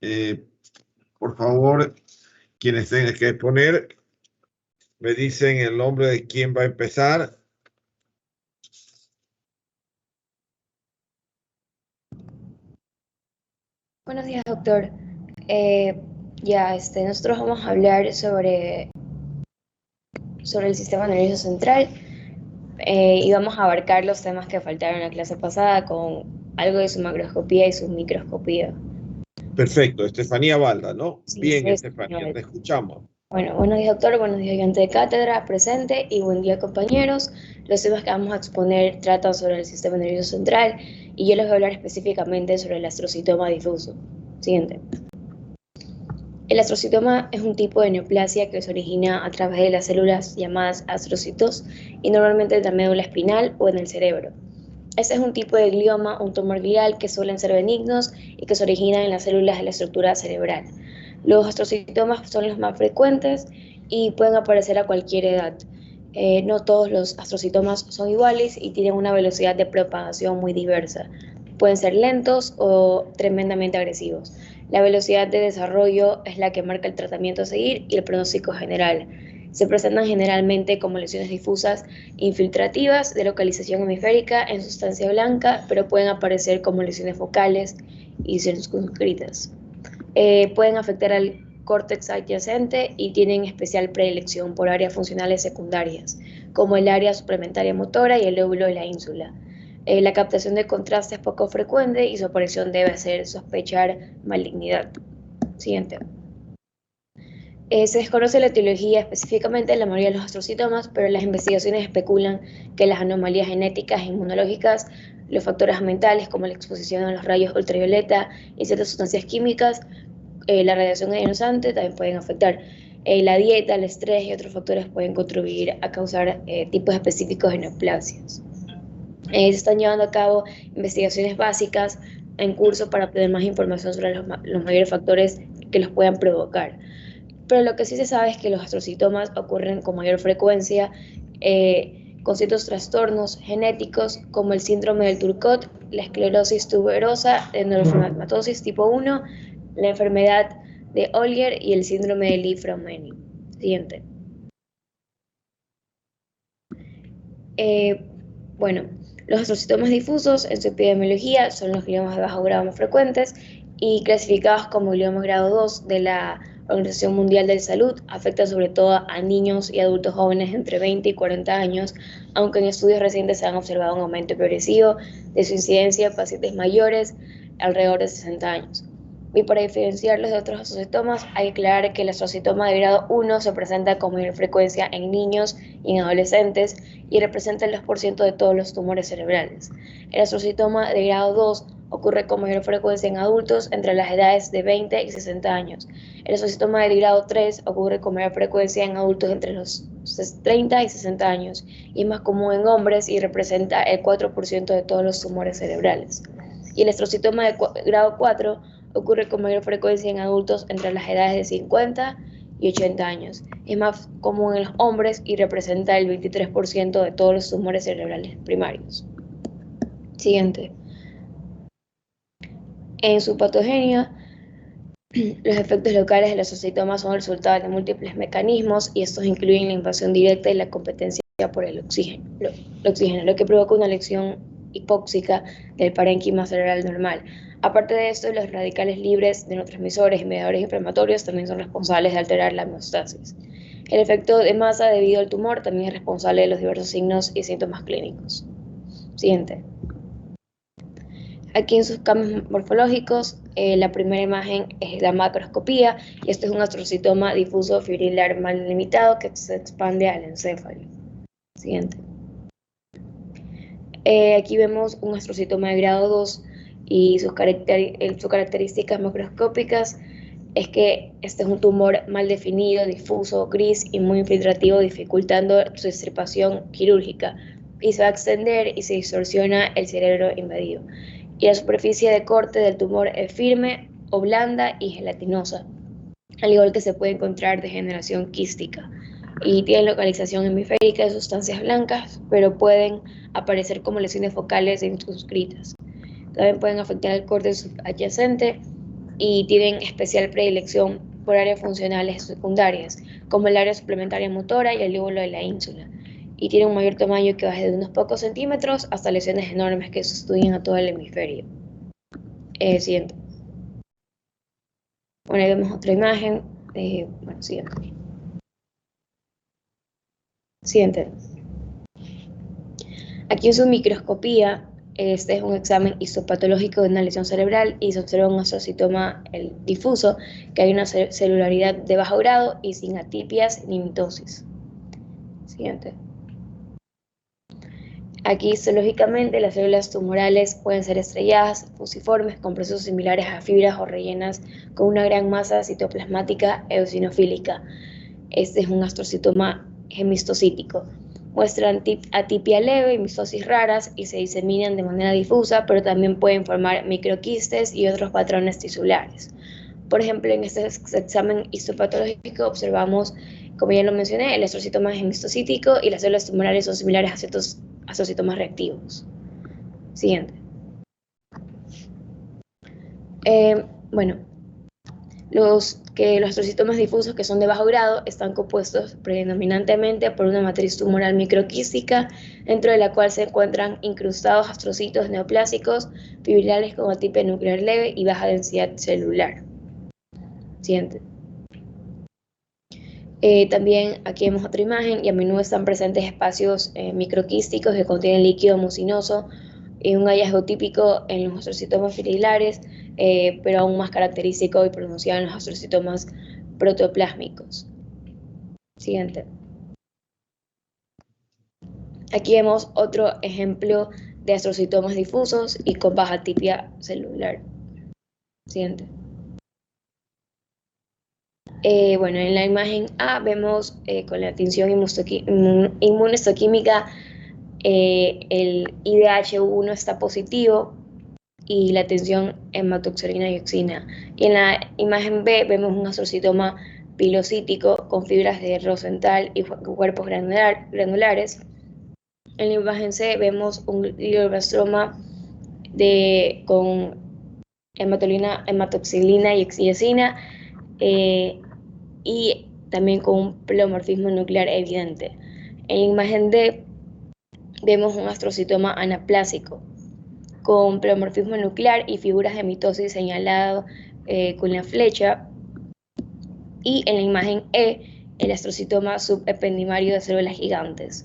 Eh, por favor, quienes tengan que exponer, me dicen el nombre de quién va a empezar. Buenos días, doctor. Nosotros vamos a hablar sobre el sistema nervioso central y vamos a abarcar los temas que faltaron en la clase pasada con algo de su macroscopía y su microscopía. Perfecto, Estefanía Balda, ¿no? Sí, Bien, sí, Estefanía, señor. te escuchamos. Bueno, buenos días, doctor. Buenos días, ayudante de cátedra, presente y buen día, compañeros. Los temas que vamos a exponer tratan sobre el sistema nervioso central y yo les voy a hablar específicamente sobre el astrocitoma difuso. Siguiente. El astrocitoma es un tipo de neoplasia que se origina a través de las células llamadas astrocitos y normalmente en la médula espinal o en el cerebro. Este es un tipo de glioma, un tumor glial que suelen ser benignos y que se originan en las células de la estructura cerebral. Los astrocitomas son los más frecuentes y pueden aparecer a cualquier edad. No todos los astrocitomas son iguales y tienen una velocidad de propagación muy diversa. Pueden ser lentos o tremendamente agresivos. La velocidad de desarrollo es la que marca el tratamiento a seguir y el pronóstico general. Se presentan generalmente como lesiones difusas infiltrativas de localización hemisférica en sustancia blanca, pero pueden aparecer como lesiones focales y circunscritas. Pueden afectar al córtex adyacente y tienen especial predilección por áreas funcionales secundarias, como el área suplementaria motora y el lóbulo de la ínsula. La captación de contraste es poco frecuente y su aparición debe hacer sospechar malignidad. Siguiente. Se desconoce la etiología específicamente de la mayoría de los astrocitomas, pero las investigaciones especulan que las anomalías genéticas e inmunológicas, los factores ambientales como la exposición a los rayos ultravioleta y ciertas sustancias químicas, la radiación ionizante también pueden afectar. La dieta, el estrés y otros factores pueden contribuir a causar tipos específicos de neoplasias. Se están llevando a cabo investigaciones básicas en curso para obtener más información sobre los mayores factores que los puedan provocar. Pero lo que sí se sabe es que los astrocitomas ocurren con mayor frecuencia con ciertos trastornos genéticos como el síndrome del Turcot, la esclerosis tuberosa, la neurofibromatosis tipo 1, la enfermedad de Olger y el síndrome de Li-Fraumeni. Siguiente. Bueno, los astrocitomas difusos en su epidemiología son los gliomas de bajo grado más frecuentes y clasificados como gliomas grado 2 de la Organización Mundial de Salud. Afectan sobre todo a niños y adultos jóvenes entre 20 y 40 años, aunque en estudios recientes se han observado un aumento progresivo de su incidencia en pacientes mayores alrededor de 60 años. Y para diferenciarlos de otros astrocitomas, hay que aclarar que el astrocitoma de grado 1 se presenta con mayor frecuencia en niños y en adolescentes y representa el 2% de todos los tumores cerebrales. El astrocitoma de grado 2 ocurre con mayor frecuencia en adultos entre las edades de 20 y 60 años. El astrocitoma de grado 3 ocurre con mayor frecuencia en adultos entre los 30 y 60 años y es más común en hombres y representa el 4% de todos los tumores cerebrales. Y el astrocitoma de grado 4 ocurre con mayor frecuencia en adultos entre las edades de 50 y 80 años. Es más común en los hombres y representa el 23% de todos los tumores cerebrales primarios. Siguiente. En su patogenia, los efectos locales del astrocitoma son el resultado de múltiples mecanismos y estos incluyen la invasión directa y la competencia por el oxígeno, lo que provoca una lesión hipóxica del parénquima cerebral normal. Aparte de esto, los radicales libres de neurotransmisores y mediadores inflamatorios también son responsables de alterar la homeostasis. El efecto de masa debido al tumor también es responsable de los diversos signos y síntomas clínicos. Siguiente. Aquí en sus cambios morfológicos, la primera imagen es la macroscopía y este es un astrocitoma difuso fibrilar mal limitado que se expande al encéfalo. Siguiente. Aquí vemos un astrocitoma de grado 2 y sus características macroscópicas es que este es un tumor mal definido, difuso, gris y muy infiltrativo, dificultando su extirpación quirúrgica y se va a extender y se distorsiona el cerebro invadido. Y la superficie de corte del tumor es firme o blanda y gelatinosa, al igual que se puede encontrar degeneración quística. Y tienen localización hemisférica de sustancias blancas, pero pueden aparecer como lesiones focales e circunscritas. También pueden afectar el córtex adyacente y tienen especial predilección por áreas funcionales secundarias, como el área suplementaria motora y el lóbulo de la ínsula, y tienen un mayor tamaño que va desde unos pocos centímetros hasta lesiones enormes que sustituyen a todo el hemisferio. Siguiente. Bueno, ahí vemos otra imagen. Bueno, siguiente. Siguiente. Aquí en su microscopía, este es un examen histopatológico de una lesión cerebral y se observa un astrocitoma difuso, que hay una celularidad de bajo grado y sin atipias ni mitosis. Siguiente. Aquí, histológicamente, las células tumorales pueden ser estrelladas, fusiformes, con procesos similares a fibras o rellenas con una gran masa citoplasmática eosinofílica. Este es un astrocitoma hemistocítico. Muestran atipia leve y mistosis raras y se diseminan de manera difusa, pero también pueden formar microquistes y otros patrones tisulares. Por ejemplo, en este examen histopatológico observamos, como ya lo mencioné, el astrocitoma hemistocítico y las células tumorales son similares a ciertos astrocitomas reactivos. Siguiente. Bueno, los astrocitomas difusos que son de bajo grado están compuestos predominantemente por una matriz tumoral microquística, dentro de la cual se encuentran incrustados astrocitos neoplásicos fibrilales con atipia nuclear leve y baja densidad celular. Siguiente. También aquí vemos otra imagen y a menudo están presentes espacios microquísticos que contienen líquido mucinoso, un hallazgo típico en los astrocitomas fibrilares, pero aún más característico y pronunciado en los astrocitomas protoplásmicos. Siguiente. Aquí vemos otro ejemplo de astrocitomas difusos y con baja atipia celular. Siguiente. Bueno, en la imagen A vemos con la tinción inmunohistoquímica el IDH1 está positivo y la tensión hematoxilina y dioxina. Y en la imagen B vemos un astrocitoma pilocítico con fibras de Rosenthal y cuerpos granulares. En la imagen C vemos un glioblastoma con hematoxilina y eosina y también con un pleomorfismo nuclear evidente. En la imagen D vemos un astrocitoma anaplásico con pleomorfismo nuclear y figuras de mitosis señalado con la flecha. Y en la imagen E, el astrocitoma subependimario de células gigantes.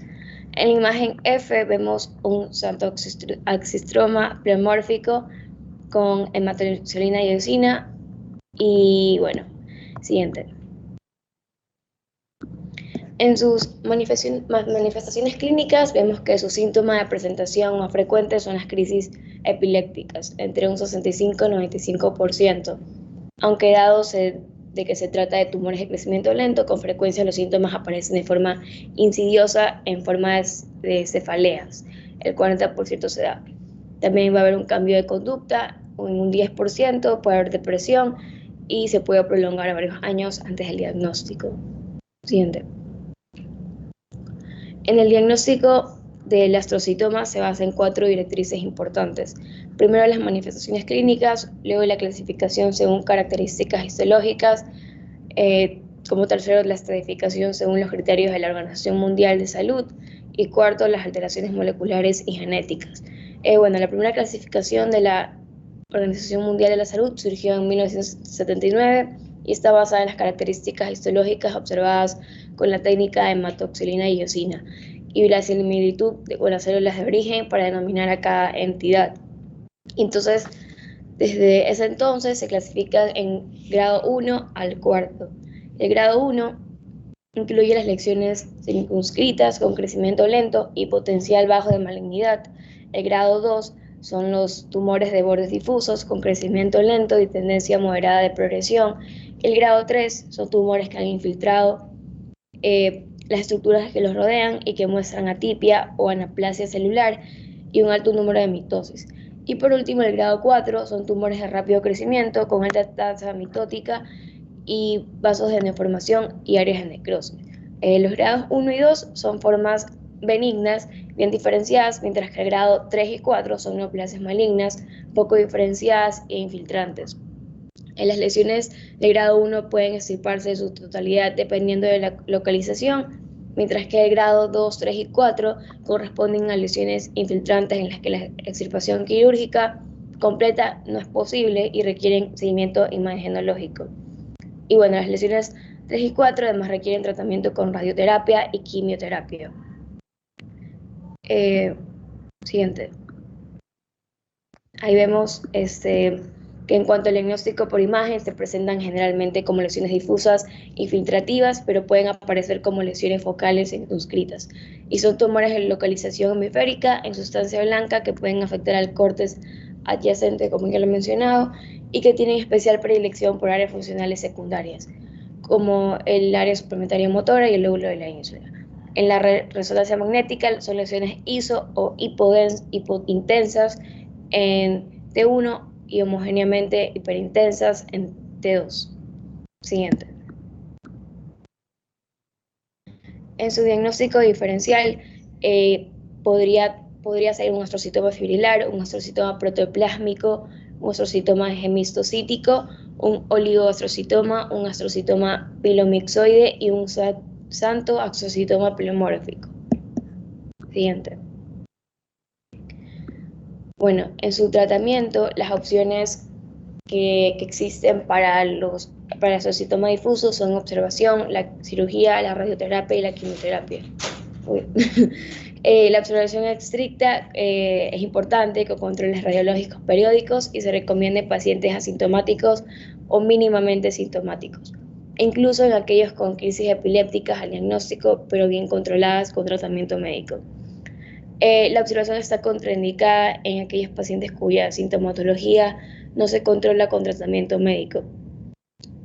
En la imagen F vemos un santoaxistroma pleomórfico con hematoxilina y eosina. Y bueno, siguiente. En sus manifestaciones clínicas vemos que sus síntomas de presentación más frecuentes son las crisis epilépticas, entre un 65 y 95%, aunque dado de que se trata de tumores de crecimiento lento, con frecuencia los síntomas aparecen de forma insidiosa en forma de cefaleas, el 40% se da. También va a haber un cambio de conducta, en un 10% puede haber depresión y se puede prolongar a varios años antes del diagnóstico. Siguiente. En el diagnóstico del astrocitoma se basa en 4 directrices importantes. Primero, las manifestaciones clínicas, luego la clasificación según características histológicas, como tercero, la estratificación según los criterios de la Organización Mundial de Salud, y cuarto, las alteraciones moleculares y genéticas. Bueno, la primera clasificación de la Organización Mundial de la Salud surgió en 1979 y está basada en las características histológicas observadas con la técnica de hematoxilina y eosina y la similitud con las células de origen para denominar a cada entidad. Entonces, desde ese entonces se clasifican en grado 1 al 4. El grado 1 incluye las lesiones circunscritas con crecimiento lento y potencial bajo de malignidad. El grado 2 son los tumores de bordes difusos con crecimiento lento y tendencia moderada de progresión. El grado 3 son tumores que han infiltrado las estructuras que los rodean y que muestran atipia o anaplasia celular y un alto número de mitosis. Y por último, el grado 4 son tumores de rápido crecimiento con alta tasa mitótica y vasos de neoformación y áreas de necrosis. Los grados 1 y 2 son formas benignas, bien diferenciadas, mientras que el grado 3 y 4 son neoplasias malignas, poco diferenciadas e infiltrantes. En las lesiones de grado 1 pueden extirparse en su totalidad dependiendo de la localización, mientras que el grado 2, 3 y 4 corresponden a lesiones infiltrantes en las que la extirpación quirúrgica completa no es posible y requieren seguimiento imagenológico. Y bueno, las lesiones 3 y 4 además requieren tratamiento con radioterapia y quimioterapia. Siguiente. Ahí vemos que en cuanto al diagnóstico por imagen se presentan generalmente como lesiones difusas infiltrativas, pero pueden aparecer como lesiones focales circunscritas. Y son tumores de localización hemisférica en sustancia blanca que pueden afectar al córtex adyacente, como ya lo he mencionado, y que tienen especial predilección por áreas funcionales secundarias, como el área suplementaria motora y el lóbulo de la ínsula. En la resonancia magnética son lesiones iso o hipointensas en T1 y homogéneamente hiperintensas en T2. Siguiente. En su diagnóstico diferencial podría ser un astrocitoma fibrilar, un astrocitoma protoplásmico, un astrocitoma hemistocítico, un oligoastrocitoma, un astrocitoma pilomixoide y un santo astrocitoma pilomórfico. Siguiente. Bueno, en su tratamiento, las opciones que existen para el astrocitoma difuso son observación, la cirugía, la radioterapia y la quimioterapia. La observación estricta es importante con controles radiológicos periódicos y se recomienda en pacientes asintomáticos o mínimamente sintomáticos, e incluso en aquellos con crisis epilépticas al diagnóstico, pero bien controladas con tratamiento médico. La observación está contraindicada en aquellos pacientes cuya sintomatología no se controla con tratamiento médico.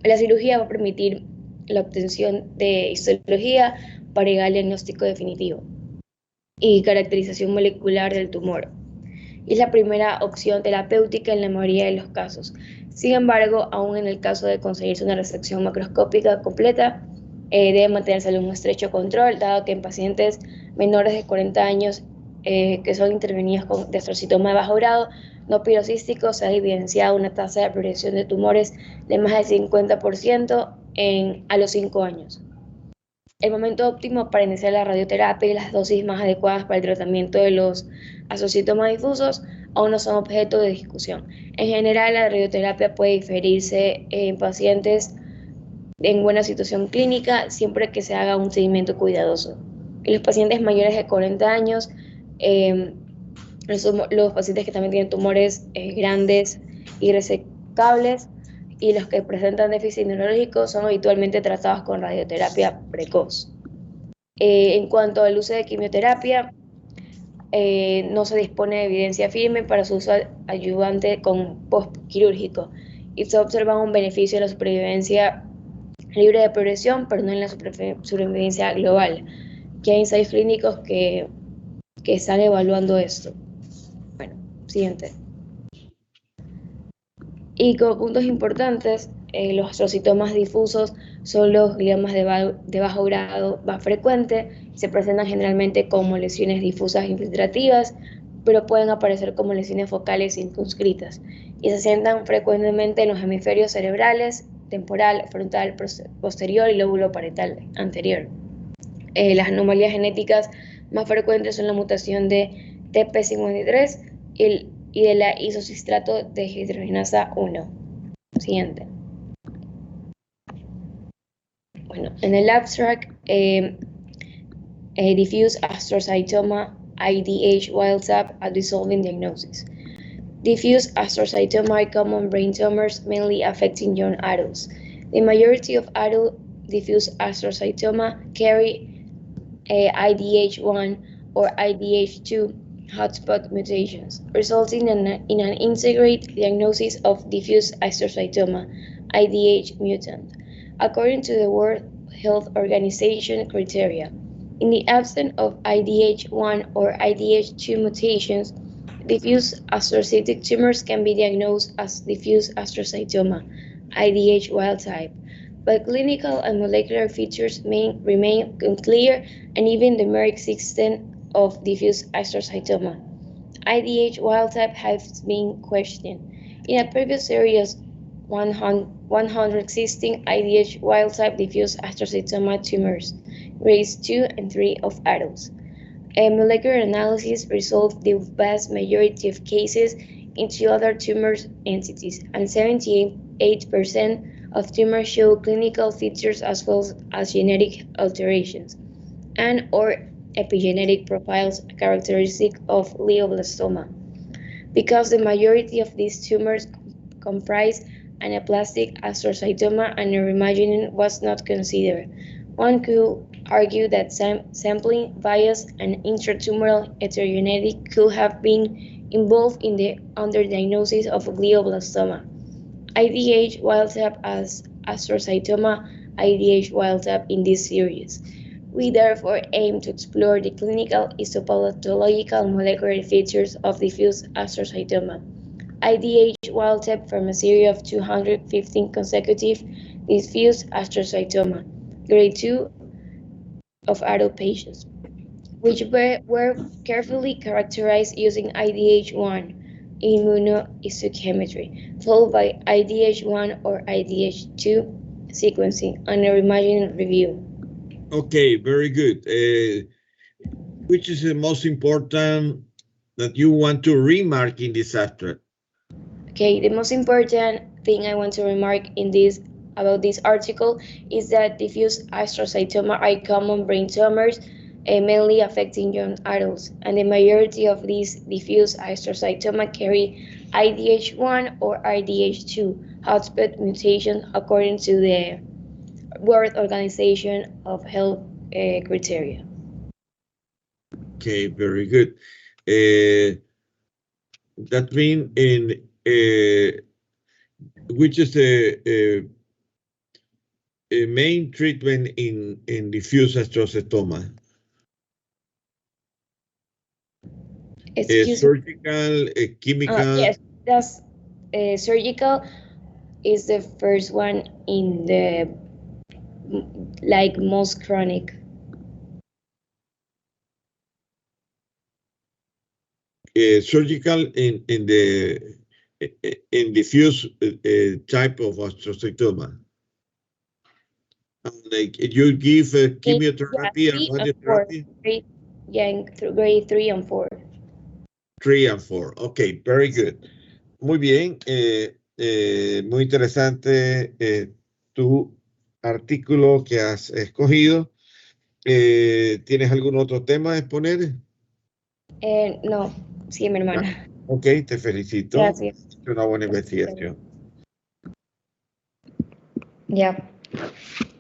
La cirugía va a permitir la obtención de histología para llegar al diagnóstico definitivo y caracterización molecular del tumor. Y es la primera opción terapéutica en la mayoría de los casos. Sin embargo, aún en el caso de conseguirse una resección macroscópica completa, debe mantenerse un estrecho control, dado que en pacientes menores de 40 años que son intervenidos con astrocitoma de bajo grado no pirocístico se ha evidenciado una tasa de progresión de tumores de más del 50% a los 5 años. El momento óptimo para iniciar la radioterapia y las dosis más adecuadas para el tratamiento de los astrocitomas difusos aún no son objeto de discusión. En general, la radioterapia puede diferirse en pacientes en buena situación clínica siempre que se haga un seguimiento cuidadoso. En los pacientes mayores de 40 años, los pacientes que también tienen tumores grandes y resecables y los que presentan déficit neurológico son habitualmente tratados con radioterapia precoz. En cuanto al uso de quimioterapia, no se dispone de evidencia firme para su uso ayudante con postquirúrgico y se observa un beneficio de la supervivencia libre de progresión, pero no en la supervivencia global, que hay ensayos clínicos que están evaluando esto. Bueno, siguiente. Y como puntos importantes, los astrocitomas difusos son los gliomas de bajo grado más frecuente, se presentan generalmente como lesiones difusas infiltrativas, pero pueden aparecer como lesiones focales circunscritas y se sientan frecuentemente en los hemisferios cerebrales, temporal, frontal, posterior y lóbulo parietal anterior. Las anomalías genéticas más frecuentes son la mutación de TP53 y de la isocistrato deshidrogenasa 1. Siguiente. Bueno, en el abstract, diffuse astrocytoma IDH wild type a dissolving diagnosis. Diffuse astrocytoma are common brain tumors mainly affecting young adults. The majority of adult diffuse astrocytoma carry IDH1 or IDH2 hotspot mutations, resulting in an integrated diagnosis of diffuse astrocytoma, IDH mutant, according to the World Health Organization criteria. In the absence of IDH1 or IDH2 mutations, diffuse astrocytic tumors can be diagnosed as diffuse astrocytoma, IDH wild type, but clinical and molecular features may remain unclear, and even the mere existence of diffuse astrocytoma, IDH wild type, has been questioned. In a previous series 116 IDH wild-type diffuse astrocytoma tumors, grades 2 and 3 of adults. A molecular analysis resolved the vast majority of cases into other tumor entities, and 78% of tumors show clinical features as well as genetic alterations and or epigenetic profiles characteristic of glioblastoma. Because the majority of these tumors comprise anaplastic astrocytoma and neuroimaging was not considered, one could argue that sampling bias and intratumoral heterogeneity could have been involved in the underdiagnosis of glioblastoma. IDH wild-type as astrocytoma, IDH wild-type in this series. We therefore aim to explore the clinical, histopathological, and molecular features of diffuse astrocytoma, IDH wild-type from a series of 215 consecutive diffuse astrocytoma, grade 2 of adult patients, which were carefully characterized using IDH1 immunohistochemistry, followed by IDH1 or IDH2 sequencing and neuroimaging review. Okay, very good. Which is the most important that you want to remark in this abstract? Okay, the most important thing I want to remark about this article is that diffuse astrocytoma are common brain tumors, mainly affecting young adults, and the majority of these diffuse astrocytoma carry IDH1 or IDH2 hotspot mutation according to the World Organization of Health criteria. Okay, very good. That means in which is the main treatment in diffuse astrocytoma? Surgical, chemical? Yes, that's surgical is the first one in the most chronic. Surgical in diffuse type of astrocytoma. Like you give chemotherapy and radiotherapy? Grade 3 and 4. 3 and 4. Okay, very good. Muy bien. Muy interesante tu artículo que has escogido. ¿Tienes algún otro tema a exponer? No, sí, mi hermana. Ok, te felicito. Gracias. Es una buena investigación. Ya.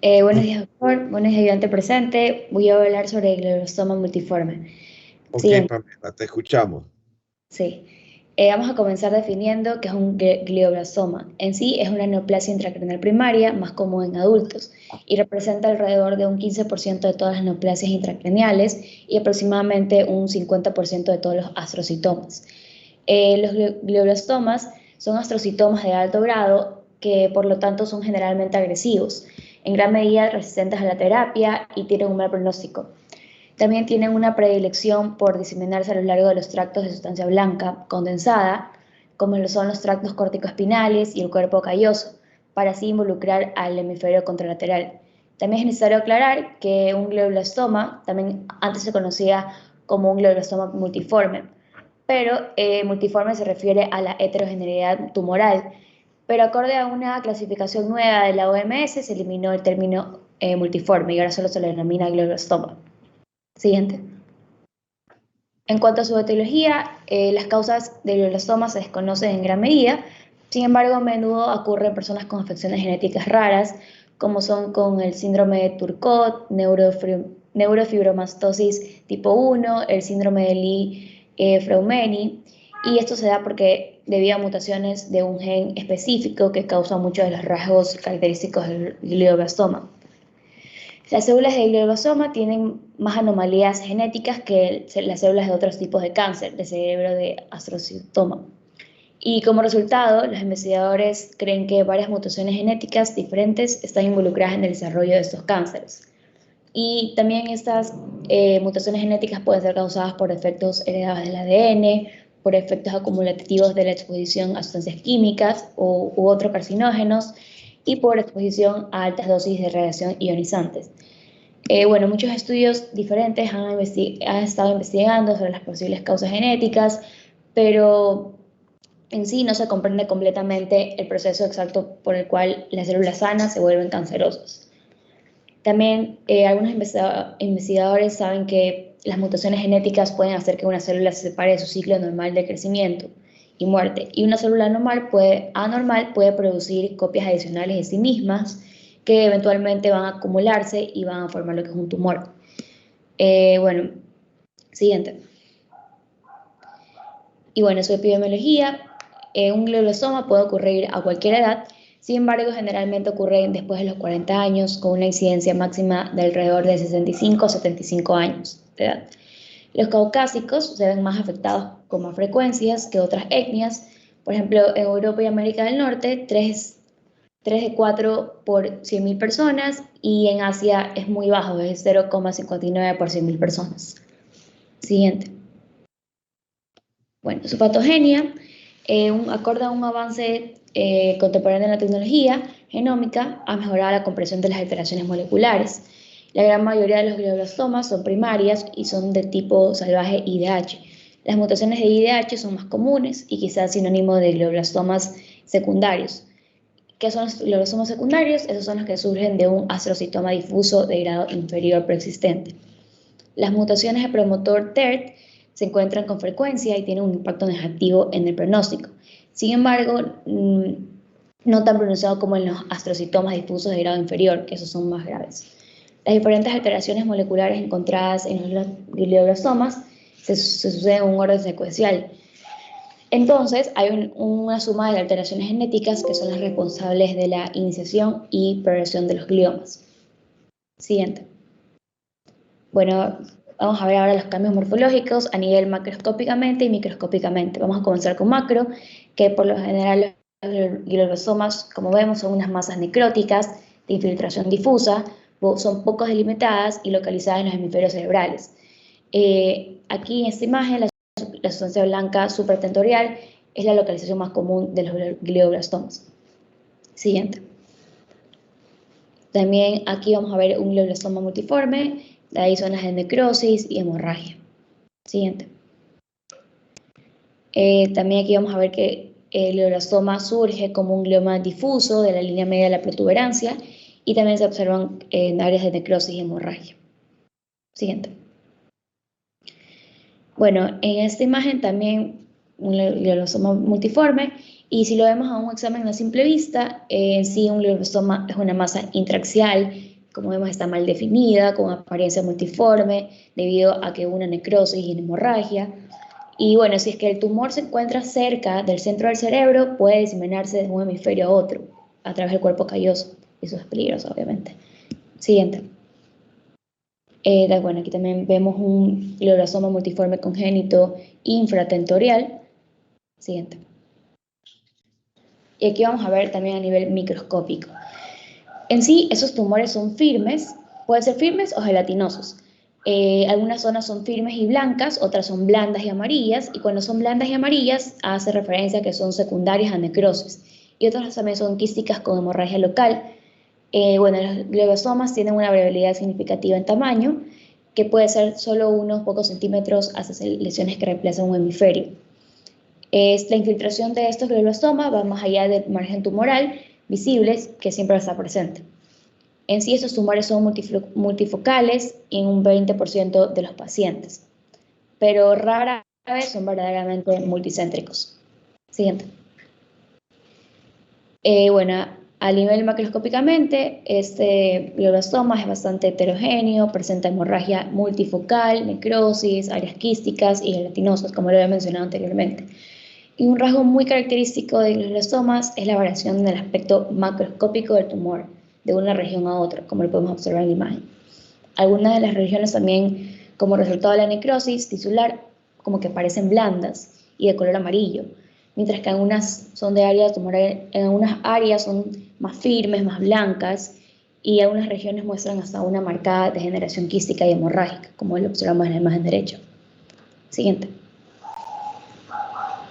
Buenos días, doctor. Buenos días, ayudante presente. Voy a hablar sobre el glioblastoma multiforme. Ok, Siguiente. Pamela, te escuchamos. Sí. Vamos a comenzar definiendo qué es un glioblastoma. En sí es una neoplasia intracraneal primaria, más común en adultos, y representa alrededor de un 15% de todas las neoplasias intracraneales y aproximadamente un 50% de todos los astrocitomas. Los glioblastomas son astrocitomas de alto grado que por lo tanto son generalmente agresivos, en gran medida resistentes a la terapia y tienen un mal pronóstico. También tienen una predilección por diseminarse a lo largo de los tractos de sustancia blanca condensada, como lo son los tractos corticoespinales y el cuerpo calloso, para así involucrar al hemisferio contralateral. También es necesario aclarar que un glioblastoma, también antes se conocía como un glioblastoma multiforme, pero multiforme se refiere a la heterogeneidad tumoral, pero acorde a una clasificación nueva de la OMS se eliminó el término multiforme y ahora solo se le denomina glioblastoma. Siguiente. En cuanto a su etiología, las causas del glioblastoma se desconocen en gran medida, sin embargo a menudo ocurre en personas con afecciones genéticas raras, como son con el síndrome de Turcot, neurofibromastosis tipo 1, el síndrome de Lee-Fraumeni, y esto se da porque debido a mutaciones de un gen específico que causa muchos de los rasgos característicos del glioblastoma. Las células del glioblastoma tienen más anomalías genéticas que las células de otros tipos de cáncer, de cerebro de astrocitoma. Y como resultado, los investigadores creen que varias mutaciones genéticas diferentes están involucradas en el desarrollo de estos cánceres. Y también estas mutaciones genéticas pueden ser causadas por defectos heredados del ADN, por efectos acumulativos de la exposición a sustancias químicas u otros carcinógenos y por exposición a altas dosis de radiación ionizantes. Bueno, muchos estudios diferentes han estado investigando sobre las posibles causas genéticas, pero en sí no se comprende completamente el proceso exacto por el cual las células sanas se vuelven cancerosas. También algunos investigadores saben que las mutaciones genéticas pueden hacer que una célula se separe de su ciclo normal de crecimiento y muerte, y una célula anormal puede producir copias adicionales de sí mismas que eventualmente van a acumularse y van a formar lo que es un tumor. Bueno, siguiente. Y bueno, su epidemiología, un glioblastoma puede ocurrir a cualquier edad, sin embargo, generalmente ocurre después de los 40 años, con una incidencia máxima de alrededor de 65 a 75 años de edad. Los caucásicos se ven más afectados con más frecuencias que otras etnias. Por ejemplo, en Europa y América del Norte, 3 de 4 por 100.000 personas, y en Asia es muy bajo, es 0,59 por 100.000 personas. Siguiente. Bueno, su patogenia, acorde a un avance contemporáneo en la tecnología genómica, ha mejorado la comprensión de las alteraciones moleculares. La gran mayoría de los glioblastomas son primarias y son de tipo salvaje IDH. Las mutaciones de IDH son más comunes y quizás sinónimo de glioblastomas secundarios. ¿Qué son los glioblastomas secundarios? Esos son los que surgen de un astrocitoma difuso de grado inferior preexistente. Las mutaciones de promotor TERT se encuentran con frecuencia y tienen un impacto negativo en el pronóstico. Sin embargo, no tan pronunciado como en los astrocitomas difusos de grado inferior, que esos son más graves. Las diferentes alteraciones moleculares encontradas en los glioblastomas se suceden en un orden secuencial. Entonces, hay una suma de alteraciones genéticas que son las responsables de la iniciación y progresión de los gliomas. Siguiente. Bueno, vamos a ver ahora los cambios morfológicos a nivel macroscópicamente y microscópicamente. Vamos a comenzar con macro, que por lo general los glioblastomas, como vemos, son unas masas necróticas de infiltración difusa, son poco delimitadas y localizadas en los hemisferios cerebrales. Aquí en esta imagen, la sustancia blanca supratentorial es la localización más común de los glioblastomas. Siguiente. También aquí vamos a ver un glioblastoma multiforme. De ahí zonas de necrosis y hemorragia. Siguiente. También aquí vamos a ver que el glioblastoma surge como un glioma difuso de la línea media de la protuberancia y también se observan en áreas de necrosis y hemorragia. Siguiente. Bueno, en esta imagen también un glioblastoma multiforme, y si lo vemos a un examen a simple vista, en sí un glioblastoma es una masa intraaxial, como vemos está mal definida, con apariencia multiforme, debido a que hubo una necrosis y una hemorragia. Y bueno, si es que el tumor se encuentra cerca del centro del cerebro, puede diseminarse de un hemisferio a otro, a través del cuerpo calloso. Eso es peligroso, obviamente. Siguiente. Bueno, aquí también vemos un glioblastoma multiforme congénito infratentorial. Siguiente. Y aquí vamos a ver también a nivel microscópico. En sí, esos tumores son firmes, pueden ser firmes o gelatinosos. Algunas zonas son firmes y blancas, otras son blandas y amarillas, y cuando son blandas y amarillas hace referencia a que son secundarias a necrosis, y otras también son quísticas con hemorragia local. Bueno, los glioblastomas tienen una variabilidad significativa en tamaño, que puede ser solo unos pocos centímetros hasta lesiones que reemplazan un hemisferio. La infiltración de estos glioblastomas va más allá del margen tumoral visibles, que siempre está presente. En sí, estos tumores son multifocales en un 20% de los pacientes, pero rara vez son verdaderamente multicéntricos. Siguiente. Bueno, a nivel macroscópicamente, este glioblastoma es bastante heterogéneo, presenta hemorragia multifocal, necrosis, áreas quísticas y gelatinosas, como lo había mencionado anteriormente. Y un rasgo muy característico de los glioblastomas es la variación del aspecto macroscópico del tumor de una región a otra, como lo podemos observar en la imagen. Algunas de las regiones también, como resultado de la necrosis tisular, como que parecen blandas y de color amarillo, mientras que algunas son de área tumoral, en algunas áreas son más firmes, más blancas, y algunas regiones muestran hasta una marcada degeneración quística y hemorrágica, como lo observamos en la imagen derecha. Siguiente.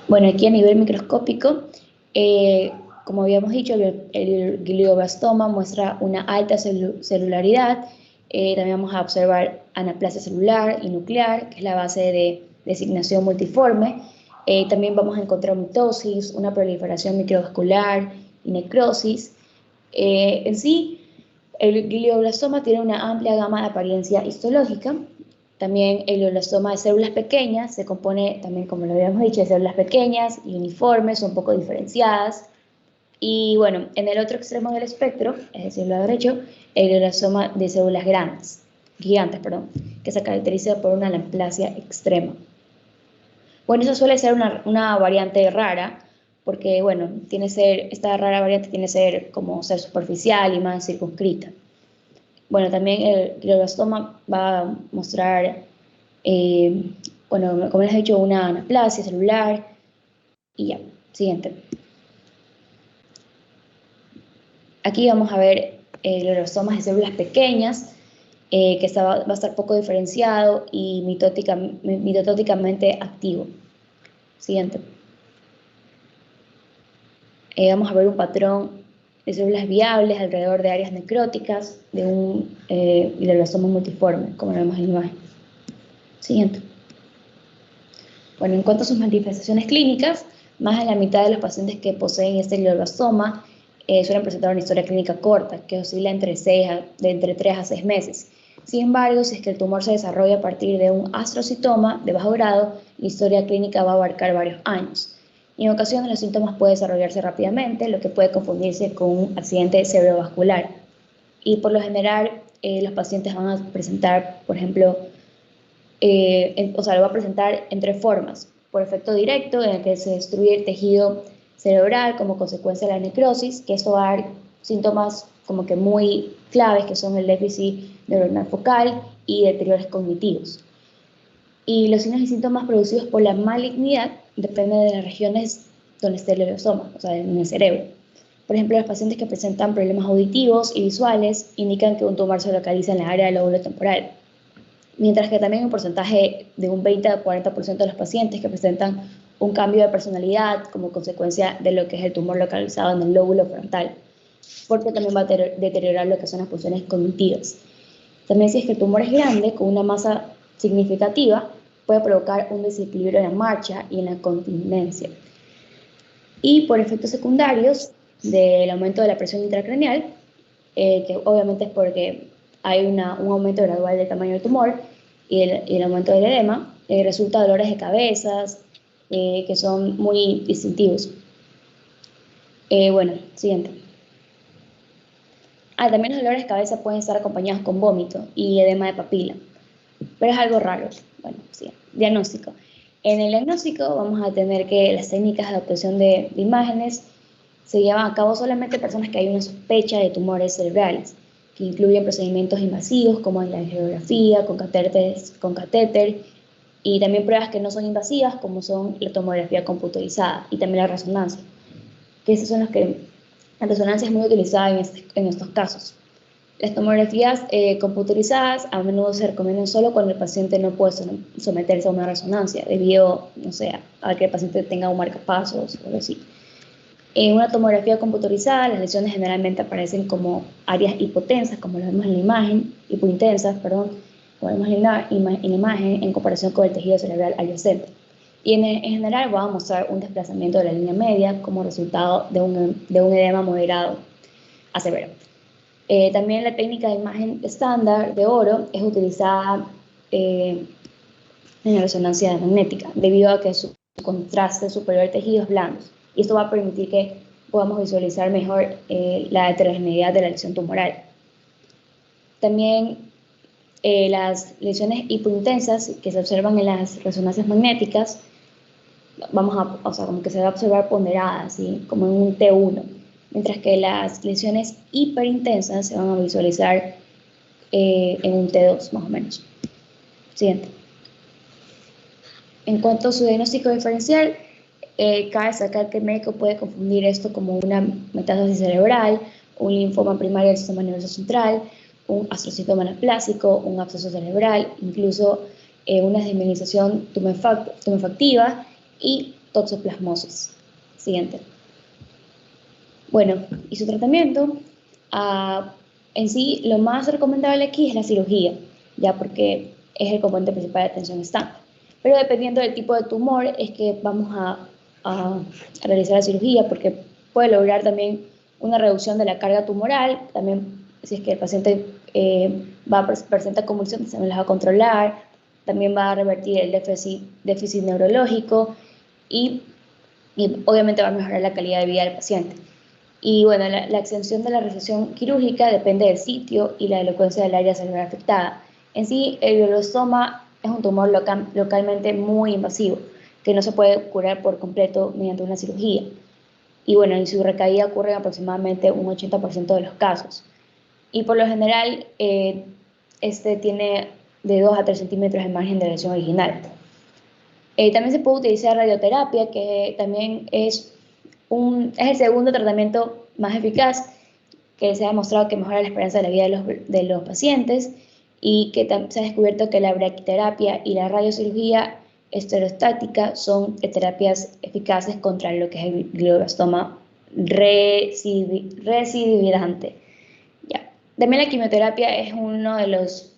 Bueno, aquí a nivel microscópico, como habíamos dicho, el glioblastoma muestra una alta celularidad. También vamos a observar anaplasia celular y nuclear, que es la base de designación multiforme. También vamos a encontrar mitosis, una proliferación microvascular y necrosis. En sí, el glioblastoma tiene una amplia gama de apariencia histológica. También el glioblastoma de células pequeñas se compone, también como lo habíamos dicho, de células pequeñas y uniformes, un poco diferenciadas. Y bueno, en el otro extremo del espectro, es decir, el lado derecho, el glioblastoma de células gigantes, que se caracteriza por una anaplasia extrema. Bueno, eso suele ser una variante rara, porque bueno, esta rara variante tiene que ser como ser superficial y más circunscrita. Bueno, también el glioblastoma va a mostrar, bueno, como les he dicho, una anaplasia celular. Y ya, siguiente. Aquí vamos a ver glioblastomas de células pequeñas, que va a estar poco diferenciado y mitotóticamente activo. Siguiente. Vamos a ver un patrón de células viables alrededor de áreas necróticas de un glioblastoma multiforme, como lo vemos en la imagen. Siguiente. Bueno, en cuanto a sus manifestaciones clínicas, más de la mitad de los pacientes que poseen este glioblastoma suelen presentar una historia clínica corta, que oscila de entre 3 a 6 meses. Sin embargo, si es que el tumor se desarrolla a partir de un astrocitoma de bajo grado, la historia clínica va a abarcar varios años. Y en ocasiones los síntomas pueden desarrollarse rápidamente, lo que puede confundirse con un accidente cerebrovascular. Y por lo general, los pacientes van a presentar, por ejemplo, lo va a presentar en 3 formas: por efecto directo, en el que se destruye el tejido cerebral como consecuencia de la necrosis, que esto va a dar síntomas como que muy claves, que son el déficit neuronal focal y deterioros cognitivos. Y los signos y síntomas producidos por la malignidad dependen de las regiones donde esté el glioblastoma, o sea, en el cerebro. Por ejemplo, los pacientes que presentan problemas auditivos y visuales indican que un tumor se localiza en la área del lóbulo temporal, mientras que también un porcentaje de un 20 a 40% de los pacientes que presentan un cambio de personalidad como consecuencia de lo que es el tumor localizado en el lóbulo frontal, porque también va a deteriorar lo que son las funciones cognitivas. También, si es que el tumor es grande, con una masa significativa, puede provocar un desequilibrio en la marcha y en la continencia. Y por efectos secundarios del aumento de la presión intracraneal, que obviamente es porque hay un aumento gradual del tamaño del tumor y el aumento del edema, resulta dolores de cabezas que son muy distintivos. Bueno, siguiente. También los dolores de cabeza pueden estar acompañados con vómito y edema de papila, pero es algo raro. Bueno, sí. Diagnóstico. En el diagnóstico vamos a tener que las técnicas de obtención de imágenes se llevan a cabo solamente en personas que hay una sospecha de tumores cerebrales, que incluyen procedimientos invasivos como la angiografía con catéter, y también pruebas que no son invasivas como son la tomografía computerizada y también la resonancia, que esas son la resonancia es muy utilizada en estos casos. Las tomografías computerizadas a menudo se recomiendan solo cuando el paciente no puede someterse a una resonancia debido, no sé, a que el paciente tenga un marcapasos o algo así. En una tomografía computerizada, las lesiones generalmente aparecen como áreas hipotensas, como lo vemos en la imagen, hipointensas, perdón, como vemos en la imagen, en comparación con el tejido cerebral adyacente. Y en general va a mostrar un desplazamiento de la línea media como resultado de un edema moderado a severo. También la técnica de imagen estándar de oro es utilizada en la resonancia magnética, debido a que su contraste superior de tejidos blandos. Y esto va a permitir que podamos visualizar mejor la heterogeneidad de la lesión tumoral. También las lesiones hipointensas que se observan en las resonancias magnéticas, como que se va a observar ponderadas, ¿sí? Como en un T1, mientras que las lesiones hiperintensas se van a visualizar en un T2 más o menos. Siguiente. En cuanto a su diagnóstico diferencial, cabe destacar que el médico puede confundir esto como una metástasis cerebral, un linfoma primario del sistema nervioso central, un astrocitoma anaplásico, un absceso cerebral, incluso una desmielinización tumefactiva y toxoplasmosis. Siguiente. Bueno, y su tratamiento, en sí, lo más recomendable aquí es la cirugía, ya porque es el componente principal de atención estándar. Pero dependiendo del tipo de tumor, es que vamos a realizar la cirugía, porque puede lograr también una reducción de la carga tumoral, también si es que el paciente presenta convulsiones, también las va a controlar, también va a revertir el déficit neurológico y obviamente va a mejorar la calidad de vida del paciente. Y bueno, la extensión de la resección quirúrgica depende del sitio y la elocuencia del área celular afectada. En sí, el glioblastoma es un tumor localmente muy invasivo, que no se puede curar por completo mediante una cirugía. Y bueno, en su recaída ocurre en aproximadamente un 80% de los casos. Y por lo general, este tiene de 2 a 3 centímetros de margen de lesión original. También se puede utilizar radioterapia, que también es el segundo tratamiento más eficaz, que se ha demostrado que mejora la esperanza de la vida de los pacientes y que se ha descubierto que la braquiterapia y la radiocirugía estereostática son terapias eficaces contra lo que es el glioblastoma recidivirante. Ya. También la quimioterapia es uno de los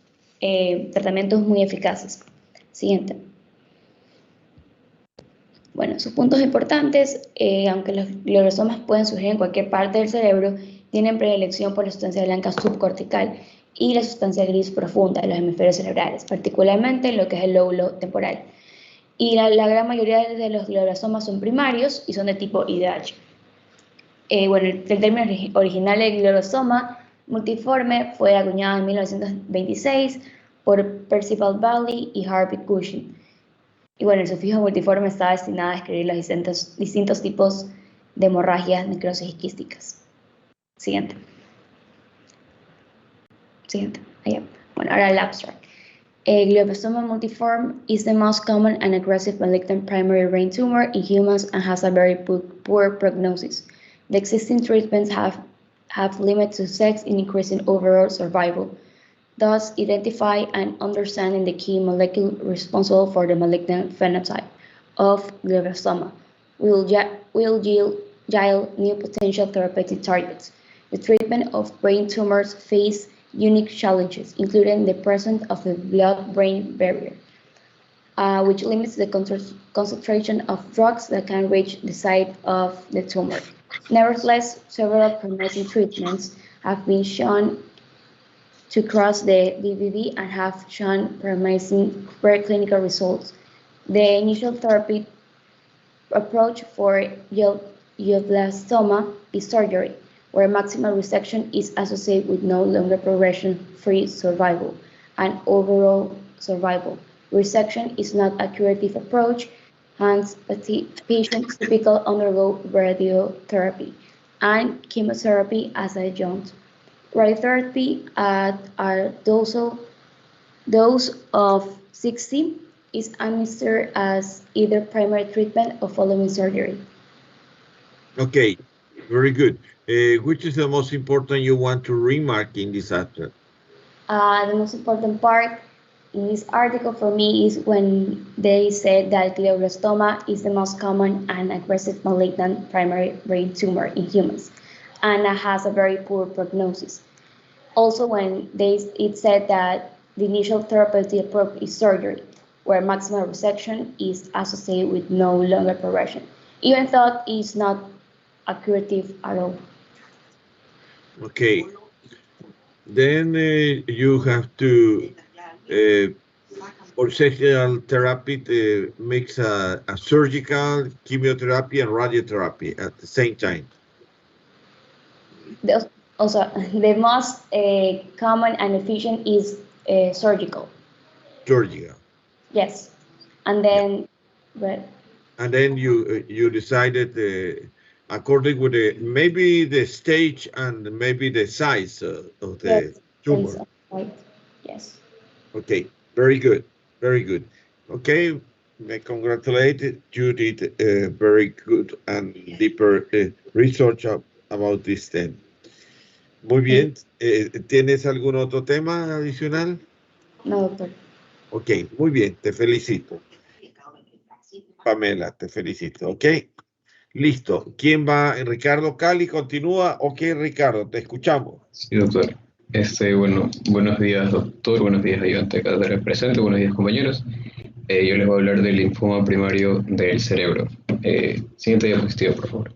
tratamientos muy eficaces. Siguiente. Bueno, sus puntos importantes, aunque los glioblastomas pueden surgir en cualquier parte del cerebro, tienen predilección por la sustancia blanca subcortical y la sustancia gris profunda de los hemisferios cerebrales, particularmente en lo que es el lóbulo temporal. Y la gran mayoría de los glioblastomas son primarios y son de tipo IDH. Bueno, el término original de glioblastoma multiforme fue acuñado en 1926 por Percival Bally y Harvey Cushing. Y bueno, el sufijo multiforme está destinado a describir los distintos tipos de hemorragias, necrosis quísticas. Siguiente. Allá. Bueno, ahora el abstract. Glioblastoma multiforme is the most common and aggressive malignant primary brain tumor in humans and has a very poor prognosis. The existing treatments have limited success in increasing overall survival. Thus, identify and understanding the key molecule responsible for the malignant phenotype of glioblastoma will yield new potential therapeutic targets. The treatment of brain tumors face unique challenges, including the presence of the blood-brain barrier, which limits the concentration of drugs that can reach the site of the tumor. Nevertheless, several promising treatments have been shown to cross the BBB and have shown promising preclinical results. The initial therapy approach for glioblastoma is surgery, where maximal resection is associated with no longer progression-free survival and overall survival. Resection is not a curative approach, hence patients typically undergo radiotherapy and chemotherapy as adjunct. Radiotherapy at a dose of 60 is administered as either primary treatment or following surgery. Okay, very good. Which is the most important you want to remark in this article? The most important part in this article for me is when they said that glioblastoma is the most common and aggressive malignant primary brain tumor in humans and has a very poor prognosis. Also, when it said that the initial therapeutic approach is surgery, where maximal resection is associated with no longer progression, even though it's not a curative at all. Okay. Then you have to, for sexual therapy, mix a surgical, chemotherapy, and radiotherapy at the same time. Also, the most common and efficient is surgical. Surgical. Yes, and then, but. And then you decided according with maybe the stage and maybe the size of the tumor. Right. Yes. Okay, very good, very good. Okay, I congratulate you did very good and deeper research about this thing. Muy bien. ¿Tienes algún otro tema adicional? No, doctor. Ok, muy bien, te felicito. Pamela, te felicito, ¿ok? Listo. ¿Quién va? Ricardo Cali, continúa. Ok, Ricardo, te escuchamos. Sí, doctor. Bueno, buenos días, doctor. Buenos días, ayudante de cátedra presente. Buenos días, compañeros. Yo les voy a hablar del linfoma primario del cerebro. Siguiente diapositiva, por favor.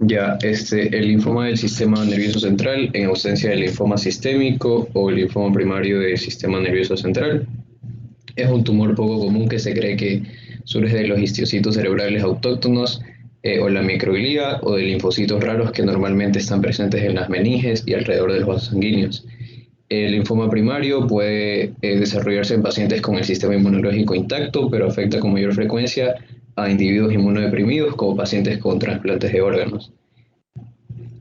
El linfoma del sistema nervioso central, en ausencia del linfoma sistémico o el linfoma primario del sistema nervioso central, es un tumor poco común que se cree que surge de los histocitos cerebrales autóctonos o la microglía o de linfocitos raros que normalmente están presentes en las meninges y alrededor de los vasos sanguíneos. El linfoma primario puede desarrollarse en pacientes con el sistema inmunológico intacto, pero afecta con mayor frecuencia a individuos inmunodeprimidos como pacientes con trasplantes de órganos.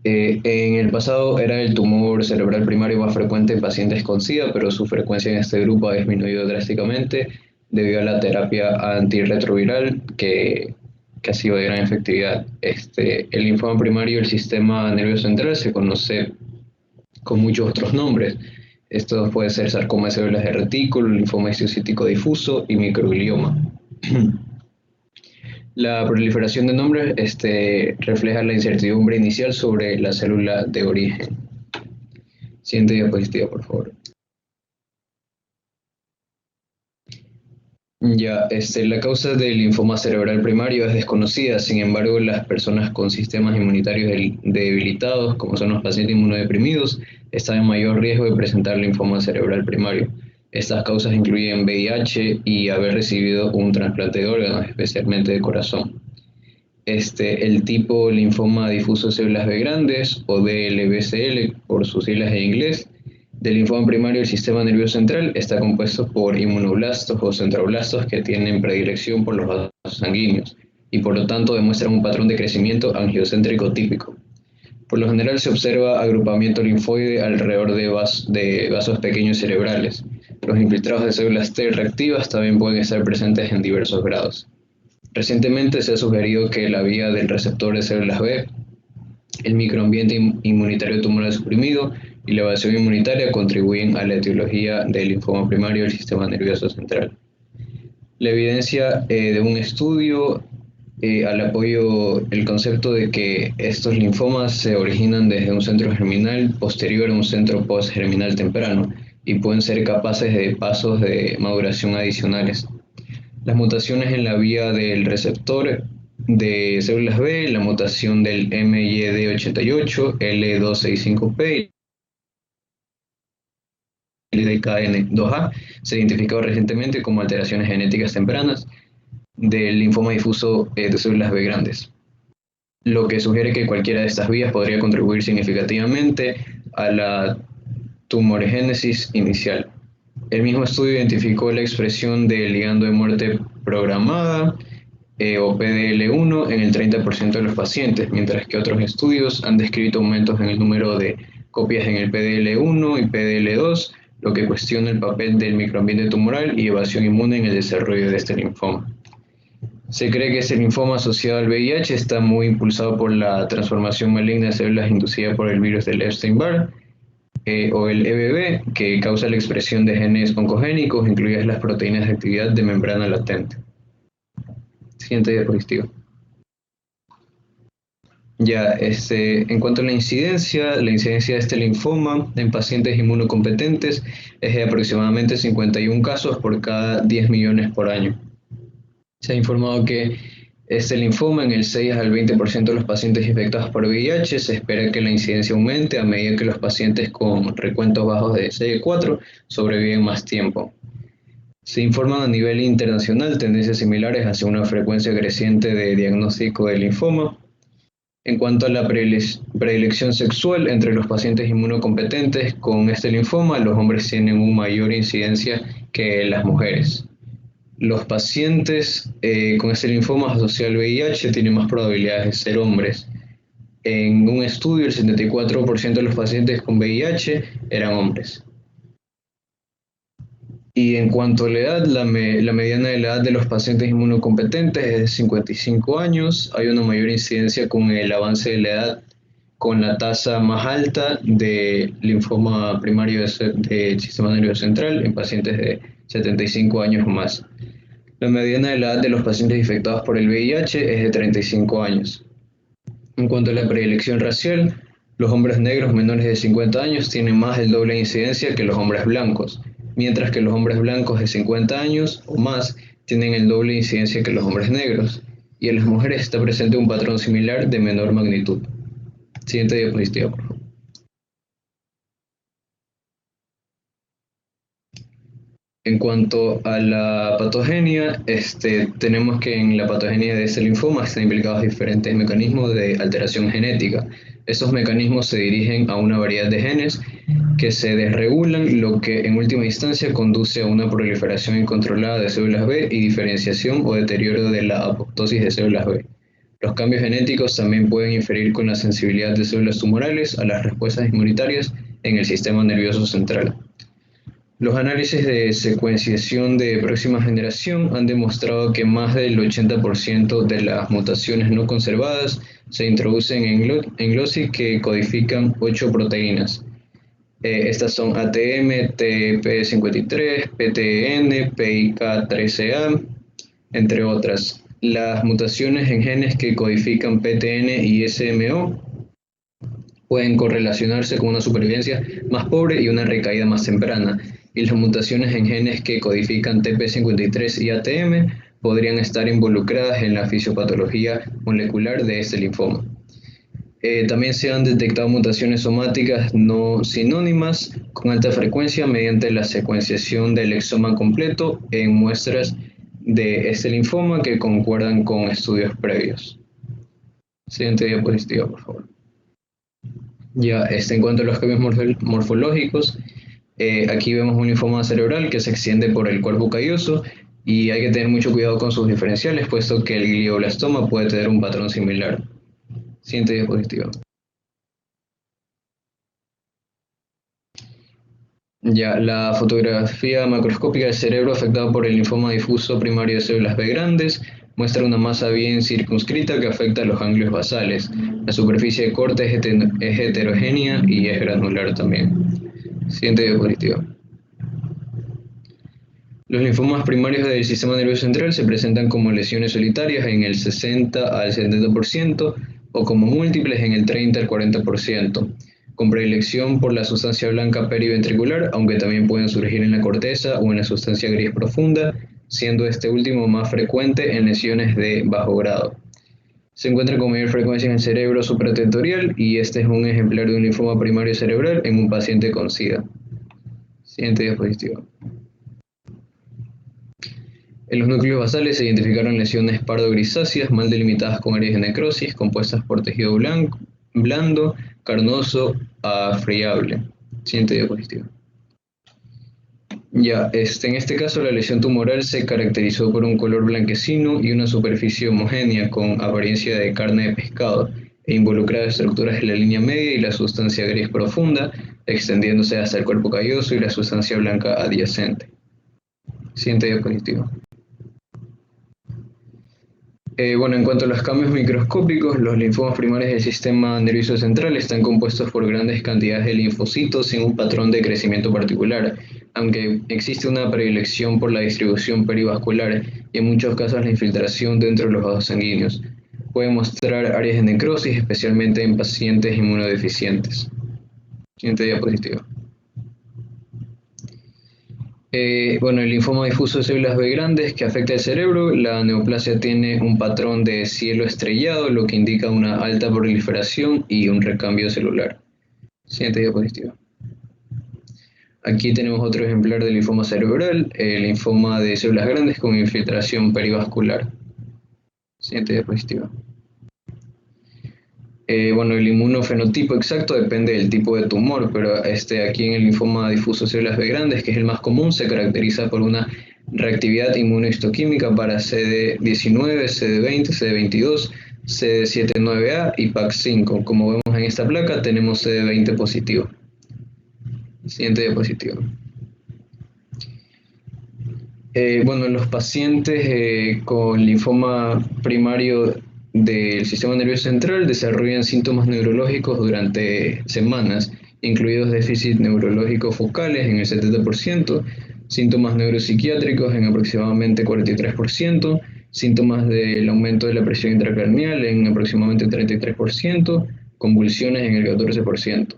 En el pasado era el tumor cerebral primario más frecuente en pacientes con SIDA, pero su frecuencia en este grupo ha disminuido drásticamente debido a la terapia antirretroviral que ha sido de gran efectividad. El linfoma primario del sistema nervioso central se conoce con muchos otros nombres. Estos pueden ser sarcoma de células de retículo, linfoma histocítico difuso y microglioma. La proliferación de nombres refleja la incertidumbre inicial sobre la célula de origen. Siguiente diapositiva, por favor. La causa del linfoma cerebral primario es desconocida, sin embargo, las personas con sistemas inmunitarios debilitados, como son los pacientes inmunodeprimidos, están en mayor riesgo de presentar linfoma cerebral primario. Estas causas incluyen VIH y haber recibido un trasplante de órganos, especialmente de corazón. El tipo linfoma difuso de células B grandes, o DLBCL por sus siglas en inglés, del linfoma primario del sistema nervioso central está compuesto por inmunoblastos o centroblastos que tienen predilección por los vasos sanguíneos y por lo tanto demuestran un patrón de crecimiento angiocéntrico típico. Por lo general se observa agrupamiento linfoide alrededor de vasos pequeños cerebrales. Los infiltrados de células T reactivas también pueden estar presentes en diversos grados. Recientemente se ha sugerido que la vía del receptor de células B, el microambiente inmunitario tumoral suprimido y la evasión inmunitaria contribuyen a la etiología del linfoma primario del sistema nervioso central. La evidencia de un estudio al apoyo el concepto de que estos linfomas se originan desde un centro germinal posterior a un centro postgerminal temprano y pueden ser capaces de pasos de maduración adicionales. Las mutaciones en la vía del receptor de células B, la mutación del MYD88, L265P y del KN2A se identificaron recientemente como alteraciones genéticas tempranas del linfoma difuso de células B grandes, lo que sugiere que cualquiera de estas vías podría contribuir significativamente a la tumorigénesis inicial. El mismo estudio identificó la expresión del ligando de muerte programada o PDL1 en el 30% de los pacientes, mientras que otros estudios han descrito aumentos en el número de copias en el PDL1 y PDL2, lo que cuestiona el papel del microambiente tumoral y evasión inmune en el desarrollo de este linfoma. Se cree que este linfoma asociado al VIH está muy impulsado por la transformación maligna de células inducida por el virus del Epstein-Barr o el EBV, que causa la expresión de genes oncogénicos, incluidas las proteínas de actividad de membrana latente. Siguiente diapositiva. En cuanto a la incidencia de este linfoma en pacientes inmunocompetentes es de aproximadamente 51 casos por cada 10 millones por año. Se ha informado que este linfoma en el 6 al 20% de los pacientes infectados por VIH se espera que la incidencia aumente a medida que los pacientes con recuentos bajos de CD4 sobreviven más tiempo. Se informan a nivel internacional tendencias similares hacia una frecuencia creciente de diagnóstico de linfoma. En cuanto a la predilección sexual entre los pacientes inmunocompetentes con este linfoma, los hombres tienen una mayor incidencia que las mujeres. Los pacientes con este linfoma asociado al VIH tienen más probabilidades de ser hombres. En un estudio, el 74% de los pacientes con VIH eran hombres. Y en cuanto a la edad, la mediana de la edad de los pacientes inmunocompetentes es de 55 años. Hay una mayor incidencia con el avance de la edad, con la tasa más alta de linfoma primario del sistema nervioso central en pacientes de 75 años o más. La mediana de la edad de los pacientes infectados por el VIH es de 35 años. En cuanto a la preelección racial, los hombres negros menores de 50 años tienen más del doble de incidencia que los hombres blancos, mientras que los hombres blancos de 50 años o más tienen el doble de incidencia que los hombres negros, y en las mujeres está presente un patrón similar de menor magnitud. Siguiente diapositiva, por favor. En cuanto a la patogenia, tenemos que en la patogenia de este linfoma están implicados diferentes mecanismos de alteración genética. Estos mecanismos se dirigen a una variedad de genes que se desregulan, lo que en última instancia conduce a una proliferación incontrolada de células B y diferenciación o deterioro de la apoptosis de células B. Los cambios genéticos también pueden inferir con la sensibilidad de células tumorales a las respuestas inmunitarias en el sistema nervioso central. Los análisis de secuenciación de próxima generación han demostrado que más del 80% de las mutaciones no conservadas se introducen en GLOSI que codifican 8 proteínas. Estas son ATM, TP53, PTN, PIK13A, entre otras. Las mutaciones en genes que codifican PTN y SMO pueden correlacionarse con una supervivencia más pobre y una recaída más temprana, y las mutaciones en genes que codifican TP53 y ATM podrían estar involucradas en la fisiopatología molecular de este linfoma. También se han detectado mutaciones somáticas no sinónimas con alta frecuencia mediante la secuenciación del exoma completo en muestras de este linfoma que concuerdan con estudios previos. Siguiente diapositiva, por favor. Ya, en cuanto a los cambios morfológicos, aquí vemos un linfoma cerebral que se extiende por el cuerpo calloso y hay que tener mucho cuidado con sus diferenciales, puesto que el glioblastoma puede tener un patrón similar. Siguiente diapositiva. Ya, la fotografía macroscópica del cerebro afectado por el linfoma difuso primario de células B grandes muestra una masa bien circunscrita que afecta a los ganglios basales. La superficie de corte es heterogénea y es granular también. Siguiente diapositiva. Los linfomas primarios del sistema nervioso central se presentan como lesiones solitarias en el 60 al 70% o como múltiples en el 30 al 40%, con predilección por la sustancia blanca periventricular, aunque también pueden surgir en la corteza o en la sustancia gris profunda, siendo este último más frecuente en lesiones de bajo grado. Se encuentra con mayor frecuencia en el cerebro supratentorial y este es un ejemplar de un linfoma primario cerebral en un paciente con SIDA. Siguiente diapositiva. En los núcleos basales se identificaron lesiones pardo-grisáceas mal delimitadas con áreas de necrosis compuestas por tejido blando, carnoso a friable. Siguiente diapositiva. Ya, en este caso la lesión tumoral se caracterizó por un color blanquecino y una superficie homogénea con apariencia de carne de pescado e involucrada estructuras de la línea media y la sustancia gris profunda, extendiéndose hasta el cuerpo calloso y la sustancia blanca adyacente. Siguiente diapositiva. En cuanto a los cambios microscópicos, los linfomas primarios del sistema nervioso central están compuestos por grandes cantidades de linfocitos sin un patrón de crecimiento particular, aunque existe una predilección por la distribución perivascular y en muchos casos la infiltración dentro de los vasos sanguíneos. Puede mostrar áreas de necrosis, especialmente en pacientes inmunodeficientes. Siguiente diapositiva. El linfoma difuso de células B grandes que afecta el cerebro, la neoplasia tiene un patrón de cielo estrellado, lo que indica una alta proliferación y un recambio celular. Siguiente diapositiva. Aquí tenemos otro ejemplar del linfoma cerebral, el linfoma de células grandes con infiltración perivascular. Siguiente diapositiva. El inmunofenotipo exacto depende del tipo de tumor, pero aquí en el linfoma difuso de células B grandes, que es el más común, se caracteriza por una reactividad inmunohistoquímica para CD19, CD20, CD22, CD79A y PAC5. Como vemos en esta placa, tenemos CD20 positivo. Siguiente diapositiva. En los pacientes con linfoma primario del sistema nervioso central desarrollan síntomas neurológicos durante semanas, incluidos déficits neurológicos focales en el 70%, síntomas neuropsiquiátricos en aproximadamente 43%, síntomas del aumento de la presión intracraneal en aproximadamente 33%, convulsiones en el 14%.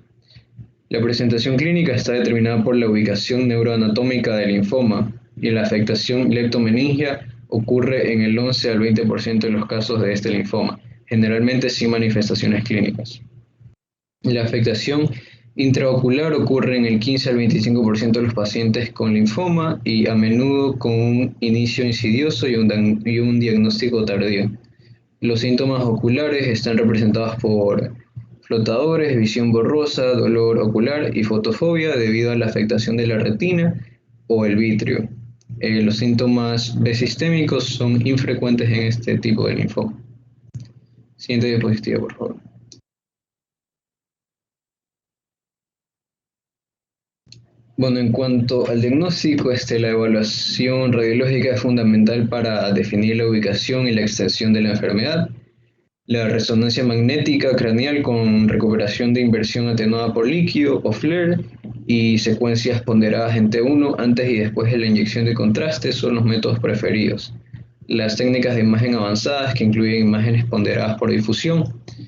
La presentación clínica está determinada por la ubicación neuroanatómica del linfoma y la afectación leptomeningia ocurre en el 11 al 20% de los casos de este linfoma, generalmente sin manifestaciones clínicas. La afectación intraocular ocurre en el 15 al 25% de los pacientes con linfoma y a menudo con un inicio insidioso y un diagnóstico tardío. Los síntomas oculares están representados por flotadores, visión borrosa, dolor ocular y fotofobia debido a la afectación de la retina o el vitrio. Los síntomas besistémicos son infrecuentes en este tipo de linfoma. Siguiente diapositiva, por favor. Bueno, en cuanto al diagnóstico, la evaluación radiológica es fundamental para definir la ubicación y la extensión de la enfermedad. La resonancia magnética craneal con recuperación de inversión atenuada por líquido o FLAIR y secuencias ponderadas en T1 antes y después de la inyección de contraste son los métodos preferidos. Las técnicas de imagen avanzadas, que incluyen imágenes ponderadas por difusión,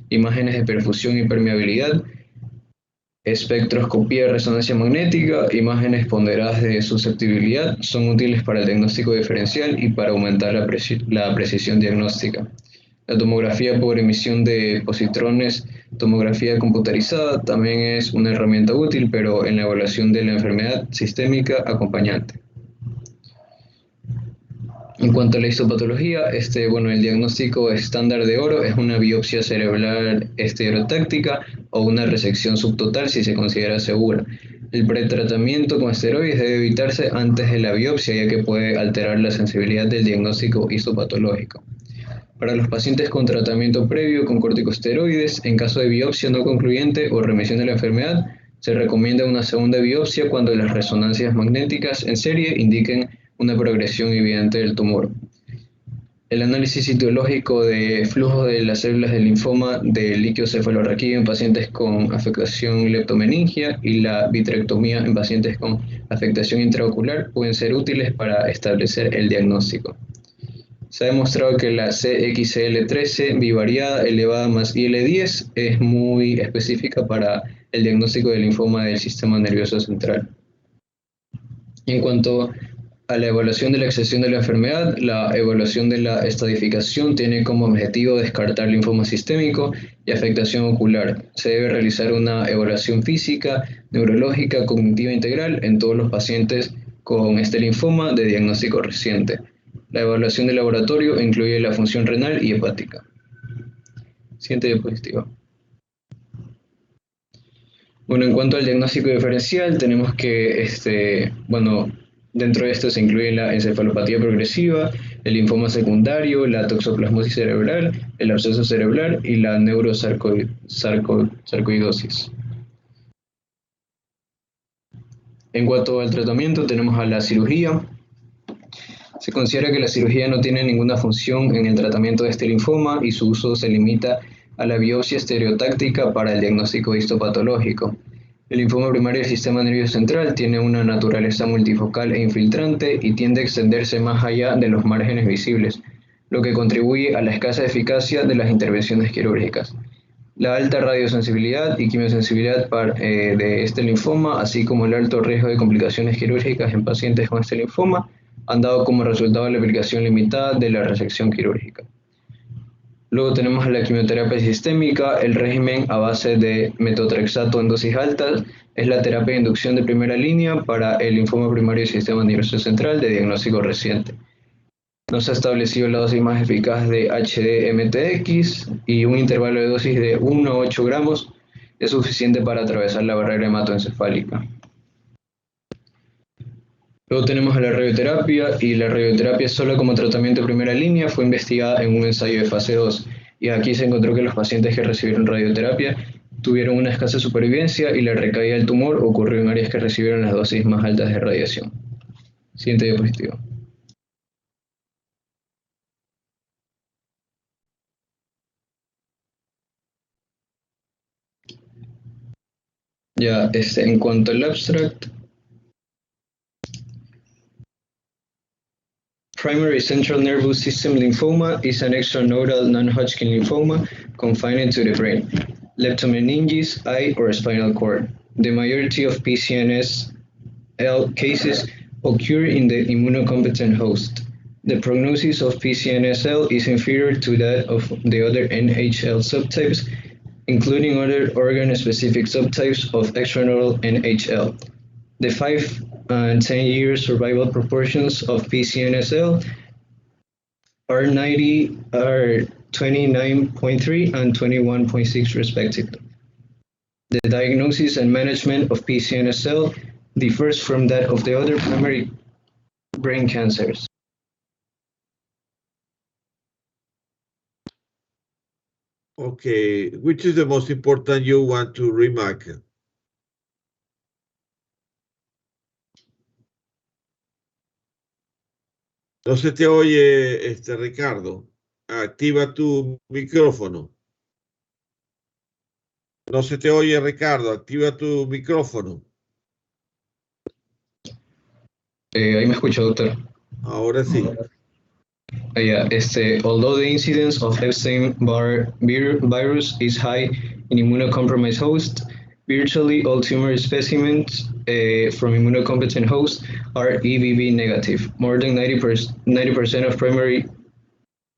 imágenes de perfusión y permeabilidad, espectroscopía de resonancia magnética, imágenes ponderadas de susceptibilidad, son útiles para el diagnóstico diferencial y para aumentar la precisión diagnóstica. La tomografía por emisión de positrones, tomografía computarizada, también es una herramienta útil, pero en la evaluación de la enfermedad sistémica acompañante. En cuanto a la histopatología, el diagnóstico estándar de oro es una biopsia cerebral estereotáctica o una resección subtotal si se considera segura. El pretratamiento con esteroides debe evitarse antes de la biopsia, ya que puede alterar la sensibilidad del diagnóstico histopatológico. Para los pacientes con tratamiento previo con corticosteroides, en caso de biopsia no concluyente o remisión de la enfermedad, se recomienda una segunda biopsia cuando las resonancias magnéticas en serie indiquen una progresión evidente del tumor. El análisis citológico de flujo de las células de linfoma de líquido cefalorraquídeo en pacientes con afectación leptomeningia y la vitrectomía en pacientes con afectación intraocular pueden ser útiles para establecer el diagnóstico. Se ha demostrado que la CXCL13 bivariada elevada más IL-10 es muy específica para el diagnóstico del linfoma del sistema nervioso central. En cuanto a la evaluación de la excesión de la enfermedad, la evaluación de la estadificación tiene como objetivo descartar linfoma sistémico y afectación ocular. Se debe realizar una evaluación física, neurológica, cognitiva integral en todos los pacientes con este linfoma de diagnóstico reciente. La evaluación de laboratorio incluye la función renal y hepática. Siguiente diapositiva. Bueno, en cuanto al diagnóstico diferencial, tenemos que, dentro de esto se incluye la encefalopatía progresiva, el linfoma secundario, la toxoplasmosis cerebral, el absceso cerebral y la neurosarcoidosis. En cuanto al tratamiento, tenemos a la cirugía. Se considera que la cirugía no tiene ninguna función en el tratamiento de este linfoma y su uso se limita a la biopsia estereotáctica para el diagnóstico histopatológico. El linfoma primario del sistema nervioso central tiene una naturaleza multifocal e infiltrante y tiende a extenderse más allá de los márgenes visibles, lo que contribuye a la escasa eficacia de las intervenciones quirúrgicas. La alta radiosensibilidad y quimiosensibilidad de este linfoma, así como el alto riesgo de complicaciones quirúrgicas en pacientes con este linfoma, han dado como resultado la aplicación limitada de la resección quirúrgica. Luego tenemos la quimioterapia sistémica. El régimen a base de metotrexato en dosis altas es la terapia de inducción de primera línea para el linfoma primario del sistema nervioso central de diagnóstico reciente. No se ha establecido la dosis más eficaz de HD-MTX y un intervalo de dosis de 1 a 8 gramos es suficiente para atravesar la barrera hematoencefálica. Luego tenemos a la radioterapia, y la radioterapia sola como tratamiento de primera línea fue investigada en un ensayo de fase 2, y aquí se encontró que los pacientes que recibieron radioterapia tuvieron una escasa supervivencia y la recaída del tumor ocurrió en áreas que recibieron las dosis más altas de radiación. Siguiente diapositiva. Ya, en cuanto al abstract, Primary central nervous system lymphoma is an extranodal non-Hodgkin lymphoma confined to the brain, leptomeninges, eye, or spinal cord. The majority of PCNSL cases occur in the immunocompetent host. The prognosis of PCNSL is inferior to that of the other NHL subtypes, including other organ-specific subtypes of extranodal NHL. The 5 and 10-year survival proportions of PCNSL are 29.3 and 21.6 respectively. The diagnosis and management of PCNSL differs from that of the other primary brain cancers. Okay, which is the most important you want to remark? No se te oye, Ricardo. Activa tu micrófono. No se te oye, Ricardo. Activa tu micrófono. Ahí me escucha, doctor. Ahora sí. Although the incidence of Epstein-Barr virus is high in immunocompromised hosts, virtually all tumor specimens from immunocompetent hosts are EBV negative. More than 90% of primary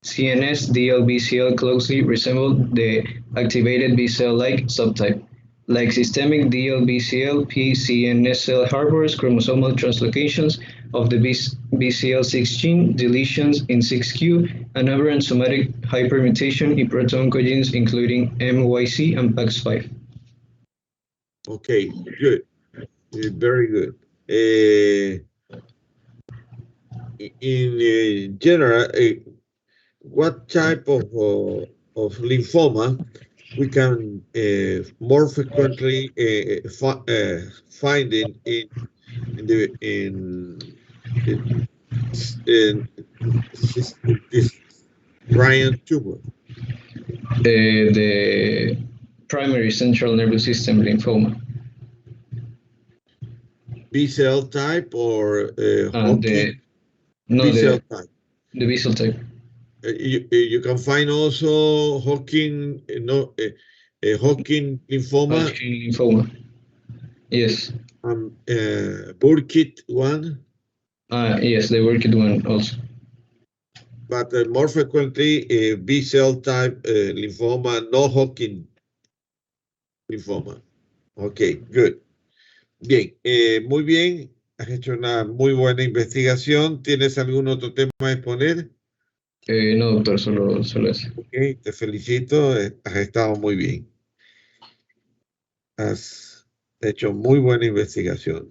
CNS DLBCL closely resemble the activated B-cell-like subtype. Like systemic DLBCL, PCNSL harbors chromosomal translocations of the BCL6 gene, deletions in 6q, and aberrant somatic hypermutation in protein oncogenes including MYC and PAX5. Okay, good. Very good. In general, what type of lymphoma we can more frequently find in this Ryan tumor? The primary central nervous system lymphoma. B-cell type or Hodgkin? B-cell type. The B-cell type. You can find also Hodgkin, Hodgkin lymphoma. Hodgkin lymphoma. Yes. Burkitt one. Yes, the Burkitt one also. But more frequently, B-cell type lymphoma, no Hodgkin lymphoma. Okay, good. Bien, muy bien. Has hecho una muy buena investigación. ¿Tienes algún otro tema a exponer? No, doctor, solo eso. Ok, te felicito. Has estado muy bien. Has hecho muy buena investigación.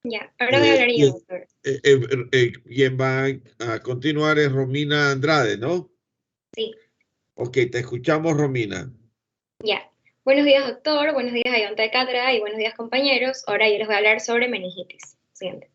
Ya, ahora voy a hablar yo, doctor. Quien va a continuar es Romina Andrade, ¿no? Sí. Ok, te escuchamos, Romina. Ya. Buenos días, doctor. Buenos días, ayudante de cátedra, y buenos días, compañeros. Ahora yo les voy a hablar sobre meningitis. Siguiente.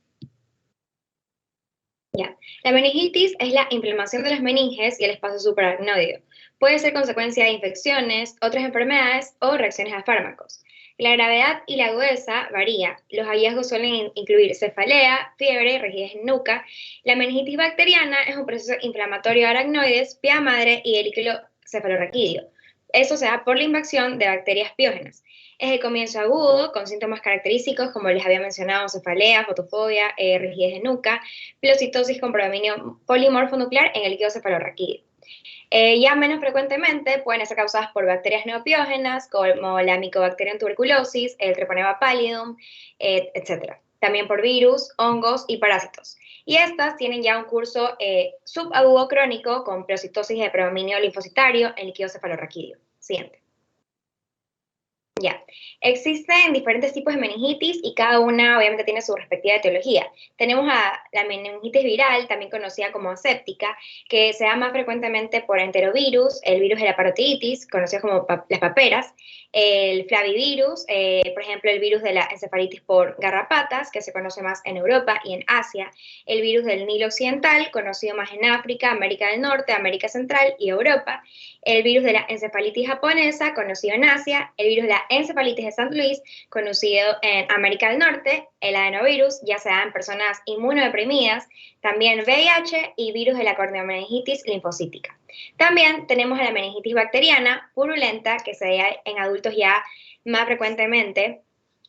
Ya. La meningitis es la inflamación de las meninges y el espacio supraracnoideo. Puede ser consecuencia de infecciones, otras enfermedades o reacciones a fármacos. La gravedad y la agudeza varía. Los hallazgos suelen incluir cefalea, fiebre, rigidez en nuca. La meningitis bacteriana es un proceso inflamatorio de aracnoides, pía madre y helículo cefalorraquídeo. Eso se da por la invasión de bacterias piógenas. Es de comienzo agudo, con síntomas característicos como les había mencionado, cefalea, fotofobia, rigidez de nuca, pilocitosis con predominio polimorfonuclear en el líquido cefalorraquídeo. Ya menos frecuentemente pueden ser causadas por bacterias neopiógenas como la Mycobacterium tuberculosis, el Treponema pallidum, etc. También por virus, hongos y parásitos. Y estas tienen ya un curso subagudo crónico con pilocitosis de predominio linfocitario en líquido cefalorraquídeo. Siguiente. Ya. Existen diferentes tipos de meningitis y cada una obviamente tiene su respectiva etiología. Tenemos a la meningitis viral, también conocida como aséptica, que se da más frecuentemente por enterovirus, el virus de la parotiditis, conocido como las paperas, el flavivirus, por ejemplo, el virus de la encefalitis por garrapatas, que se conoce más en Europa y en Asia, el virus del Nilo Occidental, conocido más en África, América del Norte, América Central y Europa, el virus de la encefalitis japonesa, conocido en Asia, el virus de la encefalitis de St. Louis, conocido en América del Norte, el adenovirus, ya sea en personas inmunodeprimidas, también VIH y virus de la corneomeningitis linfocítica. También tenemos la meningitis bacteriana purulenta, que se da en adultos ya más frecuentemente.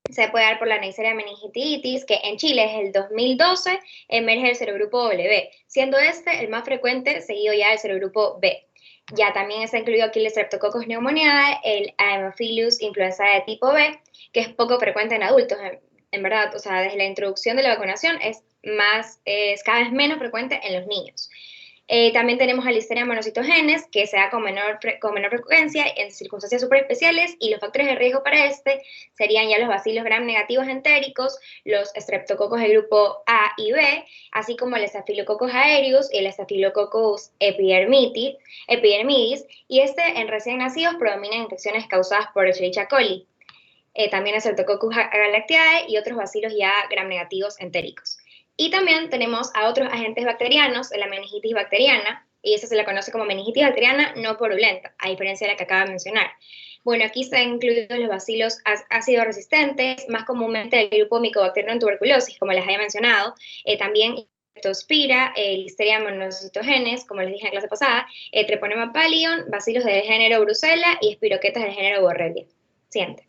Se puede dar por la Neisseria meningitidis, que en Chile es el 2012, emerge el serogrupo W, siendo este el más frecuente, seguido ya del serogrupo B. Ya también está incluido aquí el Streptococcus pneumoniae, el Haemophilus influenzae de tipo B, que es poco frecuente en adultos, en verdad, o sea, desde la introducción de la vacunación es cada vez menos frecuente en los niños. También tenemos a Listeria monocytogenes, que se da con menor frecuencia en circunstancias súper especiales, y los factores de riesgo para este serían ya los bacilos gram negativos entéricos, los streptococos del grupo A y B, así como el Staphylococcus aureus y el Staphylococcus epidermidis, y en recién nacidos predominan infecciones causadas por Escherichia coli. También el Streptococcus galactiae y otros bacilos ya gram negativos entéricos. Y también tenemos a otros agentes bacterianos, la meningitis bacteriana, y esa se la conoce como meningitis bacteriana no purulenta, a diferencia de la que acabo de mencionar. Bueno, aquí están incluidos los bacilos ácido resistentes, más comúnmente el grupo Mycobacterium tuberculosis, como les había mencionado, también Leptospira, Listeria monocytogenes, como les dije en la clase pasada, Treponema pallium, bacilos del género Brucella y espiroquetas del género Borrelia. Siguiente.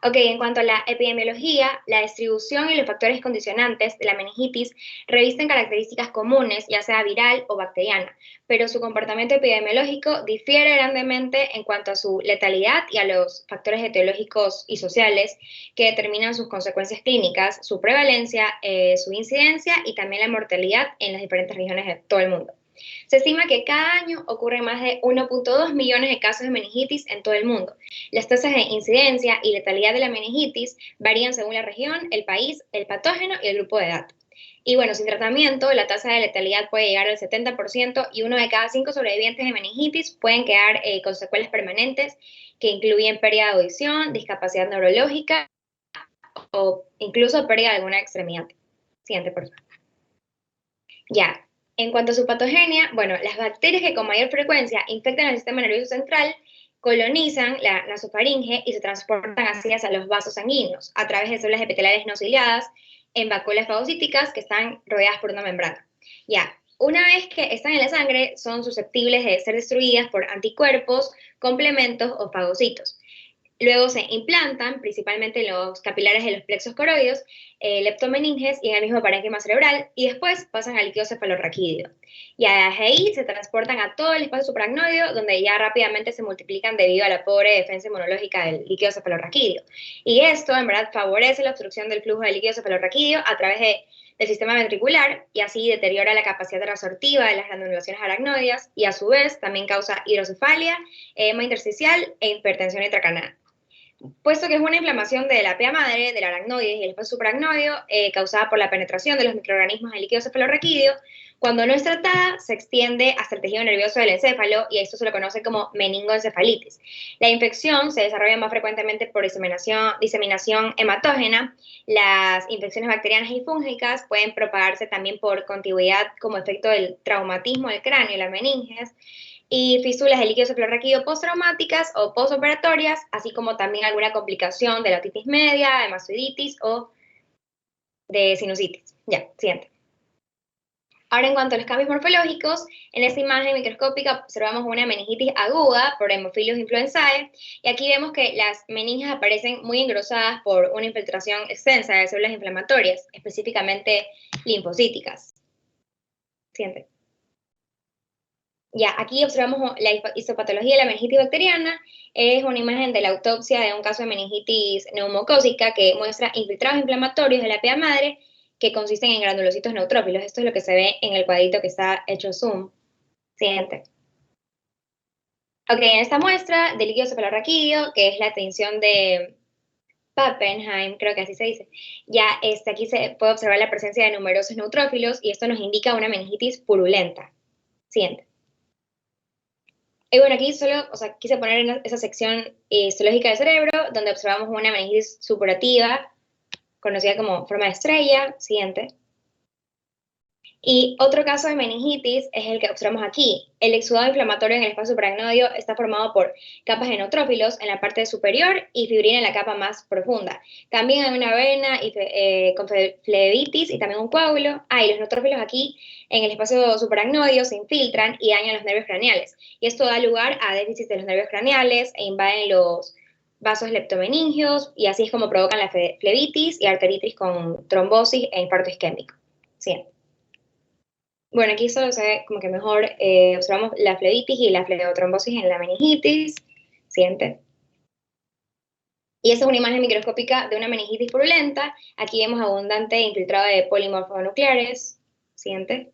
Ok, en cuanto a la epidemiología, la distribución y los factores condicionantes de la meningitis revisten características comunes, ya sea viral o bacteriana, pero su comportamiento epidemiológico difiere grandemente en cuanto a su letalidad y a los factores etiológicos y sociales que determinan sus consecuencias clínicas, su prevalencia, su incidencia y también la mortalidad en las diferentes regiones de todo el mundo. Se estima que cada año ocurren más de 1.2 millones de casos de meningitis en todo el mundo. Las tasas de incidencia y letalidad de la meningitis varían según la región, el país, el patógeno y el grupo de edad. Y bueno, sin tratamiento, la tasa de letalidad puede llegar al 70% y 1 de cada 5 sobrevivientes de meningitis pueden quedar con secuelas permanentes que incluyen pérdida de audición, discapacidad neurológica o incluso pérdida de alguna extremidad. Siguiente, por favor. Ya. En cuanto a su patogenia, bueno, las bacterias que con mayor frecuencia infectan el sistema nervioso central colonizan la nasofaringe y se transportan hacia los vasos sanguíneos a través de células epiteliales no ciliadas en vacuolas fagocíticas que están rodeadas por una membrana. Ya, una vez que están en la sangre, son susceptibles de ser destruidas por anticuerpos, complementos o fagocitos. Luego se implantan, principalmente en los capilares de los plexos coroides, leptomeninges y en el mismo parénquima cerebral, y después pasan al líquido cefalorraquídeo. Y desde ahí se transportan a todo el espacio supraracnoideo, donde ya rápidamente se multiplican debido a la pobre defensa inmunológica del líquido cefalorraquídeo. Y esto, en verdad, favorece la obstrucción del flujo del líquido cefalorraquídeo a través del sistema ventricular, y así deteriora la capacidad resortiva de las granulaciones aracnoideas, y a su vez también causa hidrocefalia, edema intersticial e hipertensión intracraniana. Puesto que es una inflamación de la pía madre, del aracnoides y el espacio supraracnoideo, causada por la penetración de los microorganismos del líquido cefalorraquídeo, cuando no es tratada, se extiende hasta el tejido nervioso del encéfalo y esto se lo conoce como meningoencefalitis. La infección se desarrolla más frecuentemente por diseminación hematógena. Las infecciones bacterianas y fúngicas pueden propagarse también por contigüidad como efecto del traumatismo del cráneo y la meninges, y fístulas del líquido cefalorraquídeo postraumáticas o postoperatorias, así como también alguna complicación de la otitis media, de mastoiditis o de sinusitis. Ya, siguiente. Ahora, en cuanto a los cambios morfológicos, en esta imagen microscópica observamos una meningitis aguda por Haemophilus influenzae, y aquí vemos que las meninges aparecen muy engrosadas por una infiltración extensa de células inflamatorias, específicamente linfocíticas. Siguiente. Ya, aquí observamos la histopatología de la meningitis bacteriana. Es una imagen de la autopsia de un caso de meningitis neumocócica que muestra infiltrados inflamatorios de la pía madre que consisten en granulocitos neutrófilos. Esto es lo que se ve en el cuadrito que está hecho zoom. Siguiente. Ok, en esta muestra de líquido cefalorraquídeo, que es la tinción de Pappenheim, creo que así se dice, ya aquí se puede observar la presencia de numerosos neutrófilos y esto nos indica una meningitis purulenta. Siguiente. Y bueno, aquí solo, quise poner en esa sección histológica del cerebro, donde observamos una meningitis supurativa, conocida como forma de estrella. Siguiente. Y otro caso de meningitis es el que observamos aquí. El exudado inflamatorio en el espacio supraracnoideo está formado por capas de neutrófilos en la parte superior y fibrina en la capa más profunda. También hay una vena con flebitis y también un coágulo. Y los neutrófilos aquí en el espacio supraracnoideo se infiltran y dañan los nervios craneales. Y esto da lugar a déficit de los nervios craneales e invaden los vasos leptomeningios, y así es como provocan la flebitis y arteritis con trombosis e infarto isquémico. Sí. Bueno, aquí solo se ve como que mejor observamos la flebitis y la fleotrombosis en la meningitis. Siguiente. Y esa es una imagen microscópica de una meningitis purulenta. Aquí vemos abundante infiltrado de polimorfonucleares. Siguiente.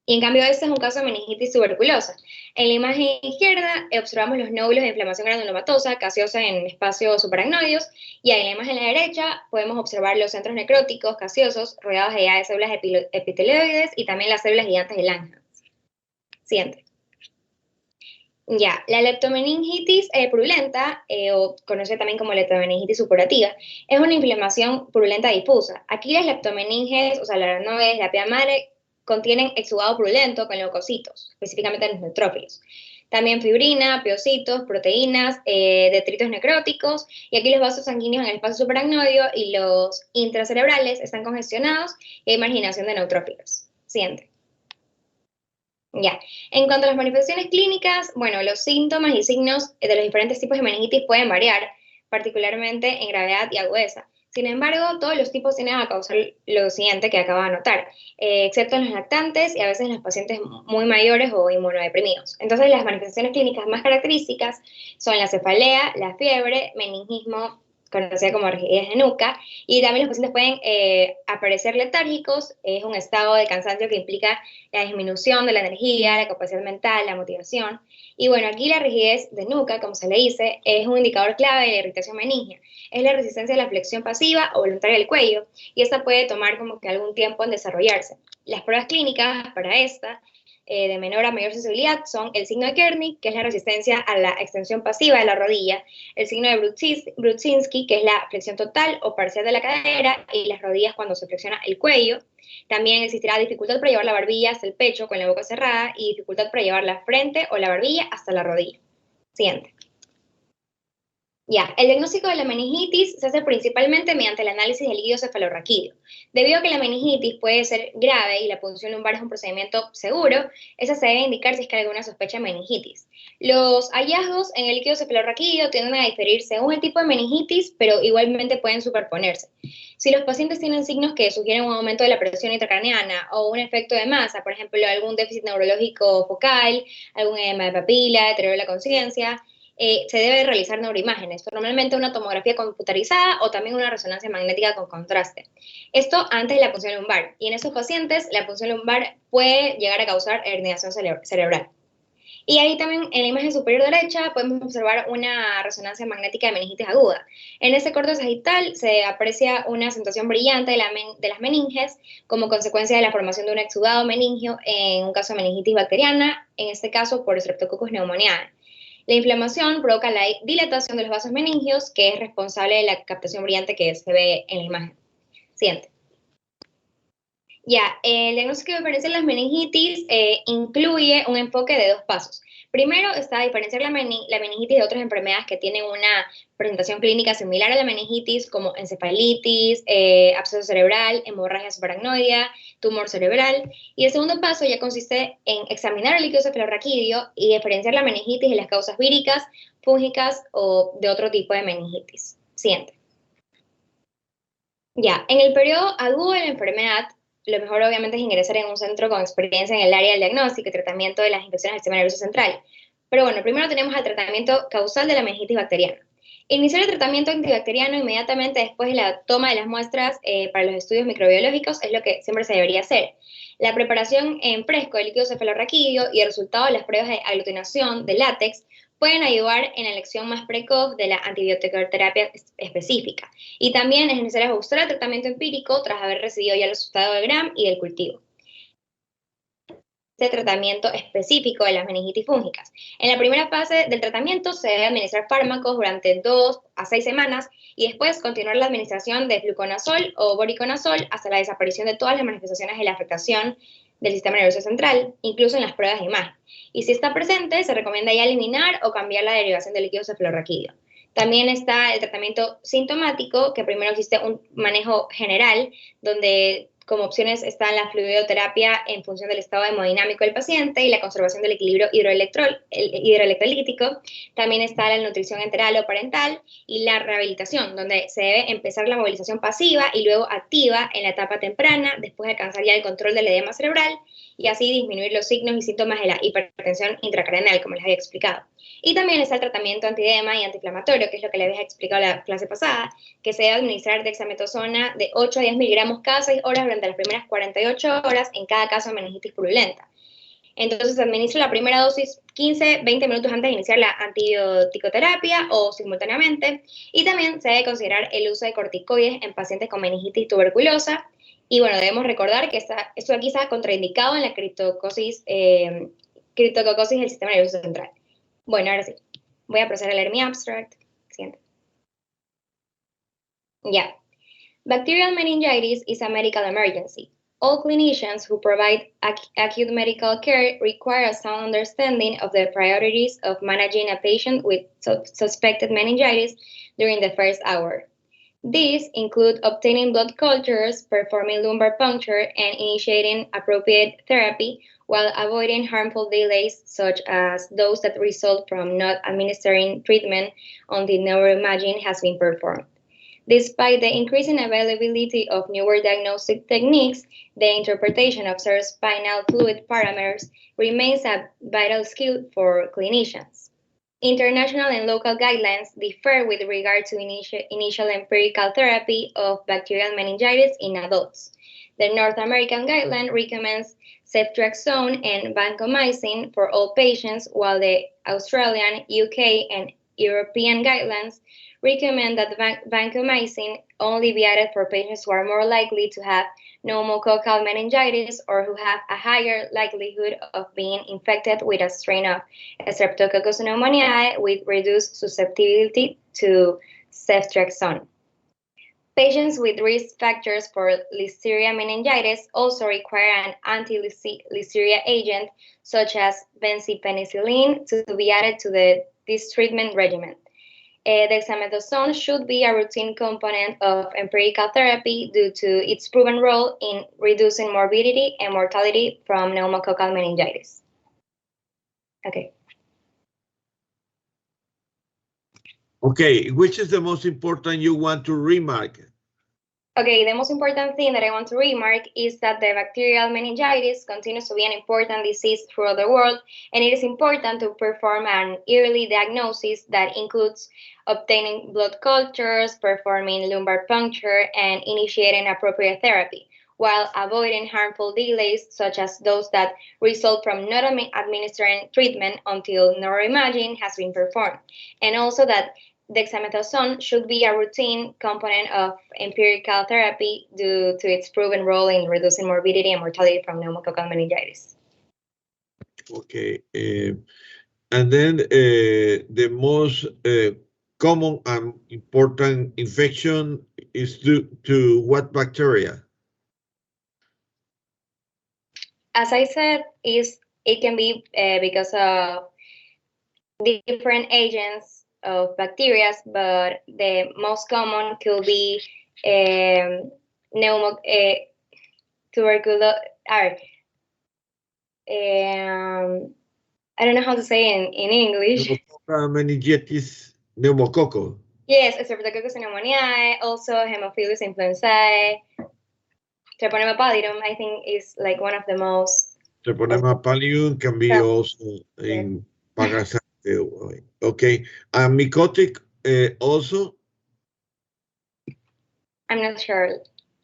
Y en cambio este es un caso de meningitis tuberculosa. En la imagen izquierda observamos los nódulos de inflamación granulomatosa gaseosa en espacios supraracnoideos, y en la imagen a la derecha podemos observar los centros necróticos gaseosos rodeados de células epitelioides y también las células gigantes de Langhans. Siguiente. Ya, la leptomeningitis purulenta, o conocida también como leptomeningitis supurativa, es una inflamación purulenta difusa. Aquí las leptomeninges, o sea, la aranoides, la pía madre, contienen exudado purulento con leucocitos, específicamente los neutrófilos. También fibrina, piocitos, proteínas, detritos necróticos, y aquí los vasos sanguíneos en el espacio supraracnoideo y los intracerebrales están congestionados y hay marginación de neutrófilos. Siguiente. Ya, en cuanto a las manifestaciones clínicas, bueno, los síntomas y signos de los diferentes tipos de meningitis pueden variar, particularmente en gravedad y agudeza. Sin embargo, todos los tipos tienen a causar lo siguiente que acabo de anotar, excepto en los lactantes y a veces en los pacientes muy mayores o inmunodeprimidos. Entonces, las manifestaciones clínicas más características son la cefalea, la fiebre, meningismo, conocida como rigidez de nuca, y también los pacientes pueden aparecer letárgicos. Es un estado de cansancio que implica la disminución de la energía, la capacidad mental, la motivación. Y bueno, aquí la rigidez de nuca, como se le dice, es un indicador clave de la irritación meningea. Es la resistencia a la flexión pasiva o voluntaria del cuello, y esta puede tomar como que algún tiempo en desarrollarse. Las pruebas clínicas para esta de menor a mayor sensibilidad son el signo de Kernig, que es la resistencia a la extensión pasiva de la rodilla, el signo de Brudzinski, que es la flexión total o parcial de la cadera y las rodillas cuando se flexiona el cuello. También existirá dificultad para llevar la barbilla hasta el pecho con la boca cerrada y dificultad para llevar la frente o la barbilla hasta la rodilla. Siguiente. Ya, el diagnóstico de la meningitis se hace principalmente mediante el análisis del líquido cefalorraquídeo. Debido a que la meningitis puede ser grave y la punción lumbar es un procedimiento seguro, esa se debe indicar si es que hay alguna sospecha de meningitis. Los hallazgos en el líquido cefalorraquídeo tienden a diferir según el tipo de meningitis, pero igualmente pueden superponerse. Si los pacientes tienen signos que sugieren un aumento de la presión intracraneana o un efecto de masa, por ejemplo, algún déficit neurológico focal, algún edema de papila, deterioro de la conciencia, se debe realizar neuroimágenes, normalmente una tomografía computarizada o también una resonancia magnética con contraste. Esto antes de la punción lumbar, y en esos pacientes la punción lumbar puede llegar a causar herniación cerebral. Y ahí también en la imagen superior derecha podemos observar una resonancia magnética de meningitis aguda. En ese corte sagital se aprecia una acentuación brillante de las meninges como consecuencia de la formación de un exudado meningio en un caso de meningitis bacteriana, en este caso por Streptococcus pneumoniae. La inflamación provoca la dilatación de los vasos meningios, que es responsable de la captación brillante que se ve en la imagen. Siguiente. Ya, el diagnóstico diferencial de las meningitis incluye un enfoque de dos pasos. Primero está diferenciar la meningitis de otras enfermedades que tienen una presentación clínica similar a la meningitis, como encefalitis, absceso cerebral, hemorragia subaracnoidea, tumor cerebral. Y el segundo paso ya consiste en examinar el líquido cefalorraquídeo y diferenciar la meningitis de las causas víricas, fúngicas o de otro tipo de meningitis. Siguiente. Ya, en el periodo agudo de la enfermedad, lo mejor obviamente es ingresar en un centro con experiencia en el área del diagnóstico y tratamiento de las infecciones del sistema nervioso central. Pero bueno, primero tenemos el tratamiento causal de la meningitis bacteriana. Iniciar el tratamiento antibacteriano inmediatamente después de la toma de las muestras para los estudios microbiológicos es lo que siempre se debería hacer. La preparación en fresco del líquido cefalorraquídeo y el resultado de las pruebas de aglutinación de látex pueden ayudar en la elección más precoz de la antibioterapia específica. Y también es necesario ajustar el tratamiento empírico tras haber recibido ya el resultado del GRAM y del cultivo. tratamiento específico de las meningitis fúngicas. En la primera fase del tratamiento se debe administrar fármacos durante 2 a 6 semanas y después continuar la administración de fluconazol o voriconazol hasta la desaparición de todas las manifestaciones de la afectación del sistema nervioso central, incluso en las pruebas de imagen. Y si está presente, se recomienda ya eliminar o cambiar la derivación de líquido cefalorraquídeo. También está el tratamiento sintomático, que primero existe un manejo general, donde como opciones están la fluidoterapia en función del estado hemodinámico del paciente y la conservación del equilibrio hidroelectrolítico. También está la nutrición enteral o parental y la rehabilitación, donde se debe empezar la movilización pasiva y luego activa en la etapa temprana, después de alcanzar ya el control del edema cerebral y así disminuir los signos y síntomas de la hipertensión intracraneal, como les había explicado. Y también está el tratamiento antiedema y antiinflamatorio, que es lo que les había explicado la clase pasada, que se debe administrar dexametasona de 8 a 10 miligramos cada 6 horas durante las primeras 48 horas en cada caso de meningitis purulenta. Entonces se administra la primera dosis 15-20 minutos antes de iniciar la antibioticoterapia o simultáneamente. Y también se debe considerar el uso de corticoides en pacientes con meningitis tuberculosa. Y bueno, debemos recordar que esto aquí está contraindicado en la criptococosis del sistema nervioso central. Bueno, ahora sí, voy a proceder a leer mi abstract. Siguiente. Ya. Bacterial meningitis is a medical emergency. All clinicians who provide acute medical care require a sound understanding of the priorities of managing a patient with suspected meningitis during the first hour. These include obtaining blood cultures, performing lumbar puncture, and initiating appropriate therapy while avoiding harmful delays such as those that result from not administering treatment until neuroimaging has been performed. Despite the increasing availability of newer diagnostic techniques, the interpretation of cerebrospinal fluid parameters remains a vital skill for clinicians. International and local guidelines differ with regard to initial empirical therapy of bacterial meningitis in adults. The North American guideline recommends ceftriaxone and vancomycin for all patients, while the Australian, UK, and European guidelines recommend that vancomycin only be added for patients who are more likely to have pneumococcal meningitis or who have a higher likelihood of being infected with a strain of Streptococcus pneumoniae with reduced susceptibility to ceftriaxone. Patients with risk factors for Listeria meningitis also require an anti-Listeria agent, such as benzpenicillin, to be added to this treatment regimen. Dexamethasone should be a routine component of empirical therapy due to its proven role in reducing morbidity and mortality from pneumococcal meningitis. Okay. Okay, which is the most important you want to remark? Okay, the most important thing that I want to remark is that the bacterial meningitis continues to be an important disease throughout the world, and it is important to perform an early diagnosis that includes obtaining blood cultures, performing lumbar puncture, and initiating appropriate therapy, while avoiding harmful delays such as those that result from not administering treatment until neuroimaging has been performed, and also that dexamethasone should be a routine component of empirical therapy due to its proven role in reducing morbidity and mortality from pneumococcal meningitis. Okay, and then the most common and important infection is due to what bacteria? As I said, it can be because of different agents of bacteria, but the most common could be tuberculosis. I don't know how to say in English. Meningitis pneumococcal. Yes, Streptococcus pneumoniae, also Haemophilus influenzae, Treponema pallidum, I think is like one of the most. Treponema pallidum can be also in Parasite. Okay, and mycotic also? I'm not sure,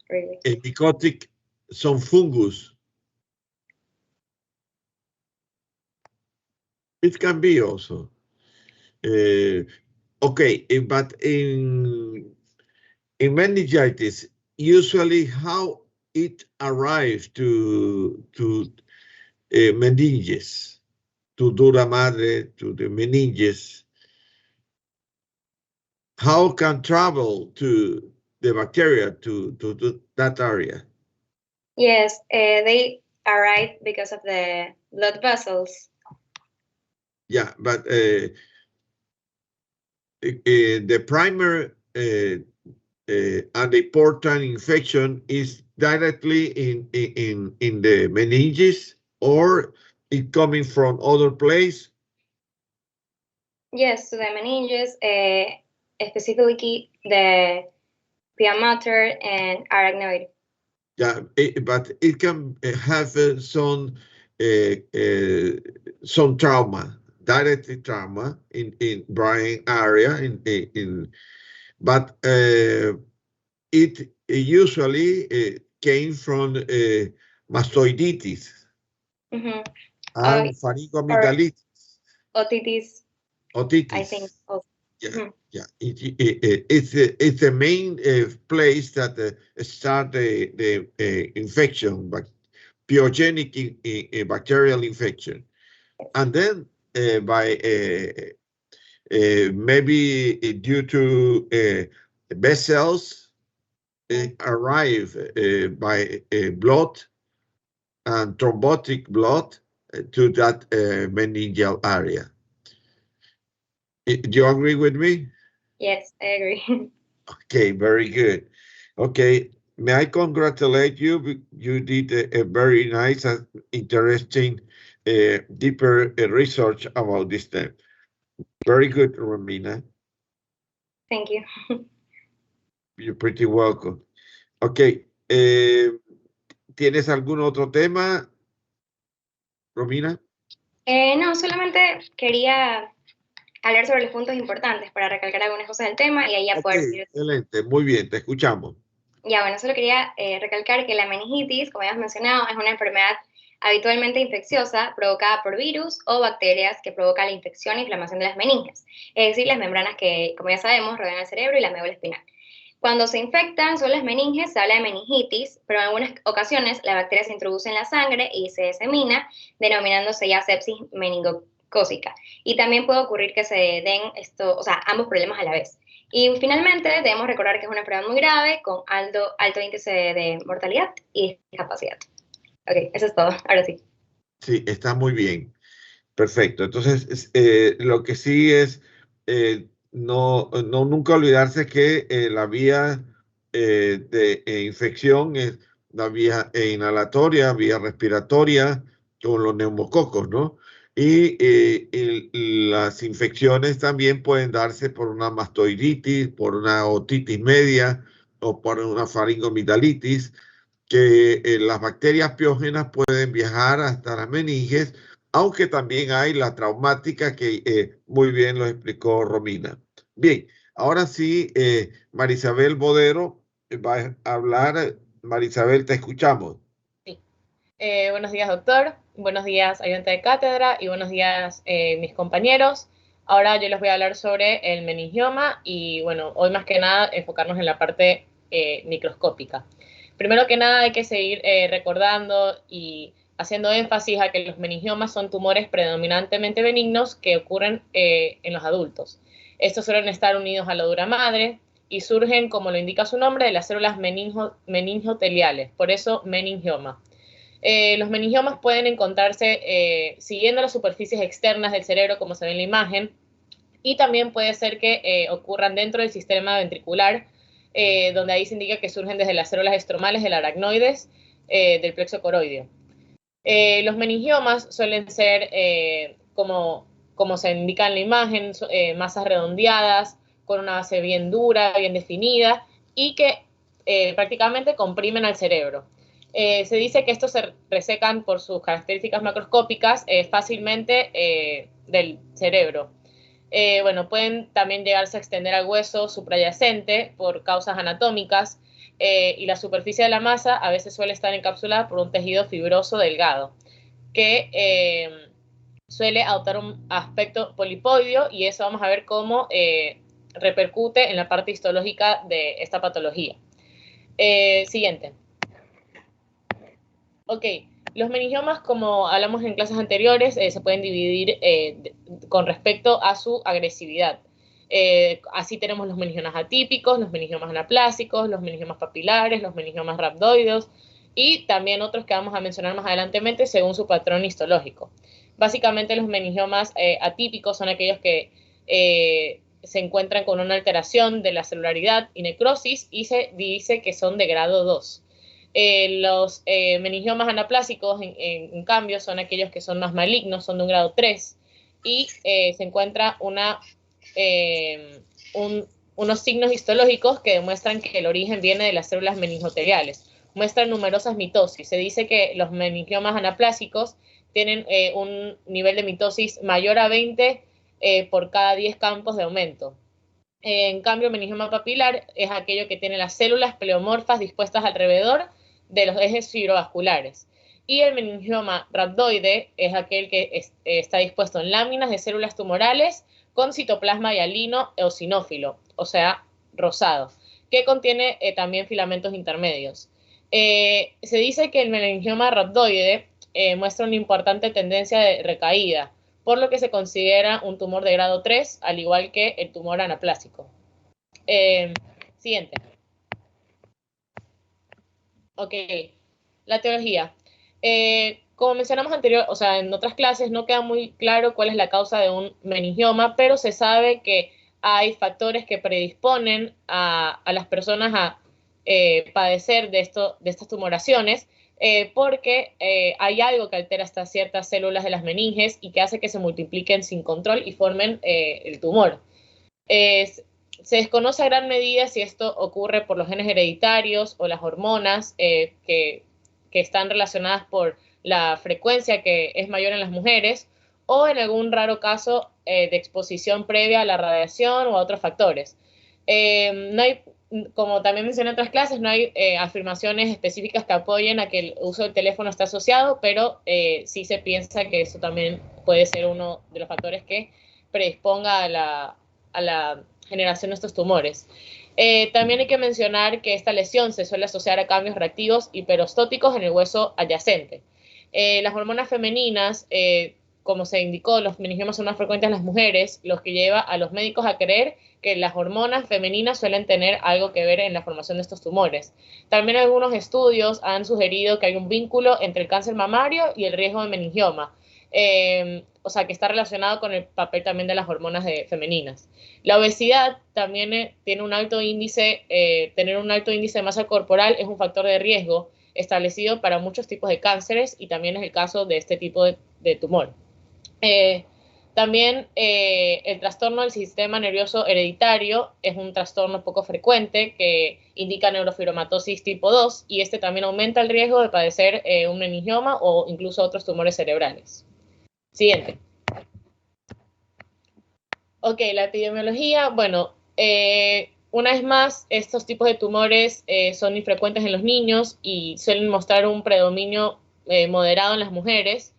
really. Mycotic, some fungus. It can be also. Okay, but in meningitis, usually how it arrives to meninges, to dura madre, to the meninges. How can travel to the bacteria to that area? Yes, they arrive because of the blood vessels. Yeah, but the primary and important infection is directly in the meninges, or it coming from other place? Yes, so the meninges, specifically the pia mater and arachnoid. Yeah, but it can have some trauma, direct trauma in brain area, but it usually came from mastoiditis Mm-hmm. and pharyngomyelitis. Otitis, Otitis. I think. Yeah, Mm-hmm. yeah. It's the main place that start the infection, but pyogenic bacterial infection, and then by maybe due to vessels arrive by blood and thrombotic blood to that meningeal area. Do you agree with me? Yes, I agree. Okay, very good. Okay, may I congratulate you? You did a very nice and interesting, deeper research about this thing. Very good, Romina. Thank you. You're pretty welcome. Okay, ¿tienes algún otro tema, Romina? No, solamente quería hablar sobre los puntos importantes para recalcar algunas cosas del tema y ahí ya poder seguir. Excelente, muy bien, te escuchamos. Ya, bueno, solo quería recalcar que la meningitis, como ya hemos mencionado, es una enfermedad habitualmente infecciosa provocada por virus o bacterias que provoca la infección e inflamación de las meninges, es decir, las membranas que, como ya sabemos, rodean el cerebro y la médula espinal. Cuando se infectan solo las meninges, se habla de meningitis, pero en algunas ocasiones la bacteria se introduce en la sangre y se disemina, denominándose ya sepsis meningocócica. Y también puede ocurrir que se den ambos problemas a la vez. Y finalmente debemos recordar que es una enfermedad muy grave con alto índice de mortalidad y discapacidad. Ok, eso es todo. Ahora sí. Sí, está muy bien. Perfecto. Entonces, lo que sí es nunca olvidarse que la vía de infección es la vía inhalatoria, vía respiratoria, con los neumococos, ¿no? Y las infecciones también pueden darse por una mastoiditis, por una otitis media o por una faringomidalitis, que las bacterias piógenas pueden viajar hasta las meninges, aunque también hay la traumática que muy bien lo explicó Romina. Bien, ahora sí, Marisabel Bodero va a hablar. Marisabel, te escuchamos. Sí. Buenos días, doctor. Buenos días, ayudante de cátedra, y buenos días, mis compañeros. Ahora yo les voy a hablar sobre el meningioma y, bueno, hoy más que nada enfocarnos en la parte microscópica. Primero que nada hay que seguir recordando y haciendo énfasis a que los meningiomas son tumores predominantemente benignos que ocurren en los adultos. Estos suelen estar unidos a la dura madre y surgen, como lo indica su nombre, de las células meningoteliales, por eso meningioma. Los meningiomas pueden encontrarse siguiendo las superficies externas del cerebro, como se ve en la imagen, y también puede ser que ocurran dentro del sistema ventricular, donde ahí se indica que surgen desde las células estromales del aracnoides del plexo coroideo. Los meningiomas suelen ser, como se indica en la imagen, masas redondeadas, con una base bien dura, bien definida, y que prácticamente comprimen al cerebro. Se dice que estos se resecan por sus características macroscópicas fácilmente del cerebro. Bueno, pueden también llegarse a extender al hueso suprayacente por causas anatómicas, y la superficie de la masa a veces suele estar encapsulada por un tejido fibroso delgado que suele adoptar un aspecto polipoideo, y eso vamos a ver cómo repercute en la parte histológica de esta patología. Siguiente. Ok, Los meningiomas, como hablamos en clases anteriores, se pueden dividir con respecto a su agresividad. Así tenemos los meningiomas atípicos, los meningiomas anaplásicos, los meningiomas papilares, los meningiomas rhabdoideos y también otros que vamos a mencionar más adelantemente según su patrón histológico. Básicamente los meningiomas atípicos son aquellos que se encuentran con una alteración de la celularidad y necrosis y se dice que son de grado 2. Los meningiomas anaplásicos, en cambio, son aquellos que son más malignos, son de un grado 3 y se encuentra unos signos histológicos que demuestran que el origen viene de las células meningoteliales. Muestran numerosas mitosis. Se dice que los meningiomas anaplásicos tienen un nivel de mitosis mayor a 20 por cada 10 campos de aumento. En cambio, el meningioma papilar es aquello que tiene las células pleomorfas dispuestas alrededor de los ejes fibrovasculares. Y el meningioma rhabdoide es aquel que está dispuesto en láminas de células tumorales con citoplasma hialino eosinófilo, o sea, rosado, que contiene también filamentos intermedios. Se dice que el meningioma rhabdoide muestra una importante tendencia de recaída, por lo que se considera un tumor de grado 3, al igual que el tumor anaplásico. Siguiente. Ok, la etiología. Como mencionamos anterior, o sea, en otras clases no queda muy claro cuál es la causa de un meningioma, pero se sabe que hay factores que predisponen a las personas a padecer de estas tumoraciones, porque hay algo que altera estas ciertas células de las meninges y que hace que se multipliquen sin control y formen el tumor. Se desconoce a gran medida si esto ocurre por los genes hereditarios o las hormonas que están relacionadas por la frecuencia que es mayor en las mujeres o en algún raro caso de exposición previa a la radiación o a otros factores. No hay, como también mencioné en otras clases, no hay afirmaciones específicas que apoyen a que el uso del teléfono está asociado, pero sí se piensa que eso también puede ser uno de los factores que predisponga a la generación de estos tumores. También hay que mencionar que esta lesión se suele asociar a cambios reactivos hiperostóticos en el hueso adyacente. Las hormonas femeninas, como se indicó, los meningiomas son más frecuentes en las mujeres, lo que lleva a los médicos a creer que las hormonas femeninas suelen tener algo que ver en la formación de estos tumores. También algunos estudios han sugerido que hay un vínculo entre el cáncer mamario y el riesgo de meningioma. O sea, que está relacionado con el papel también de las hormonas femeninas. La obesidad también tiene un alto índice, tener un alto índice de masa corporal es un factor de riesgo establecido para muchos tipos de cánceres y también es el caso de este tipo de tumor. También el trastorno del sistema nervioso hereditario es un trastorno poco frecuente que indica neurofibromatosis tipo 2 y este también aumenta el riesgo de padecer un meningioma o incluso otros tumores cerebrales. Siguiente. Ok, la epidemiología, bueno, una vez más, estos tipos de tumores son infrecuentes en los niños y suelen mostrar un predominio moderado en las mujeres.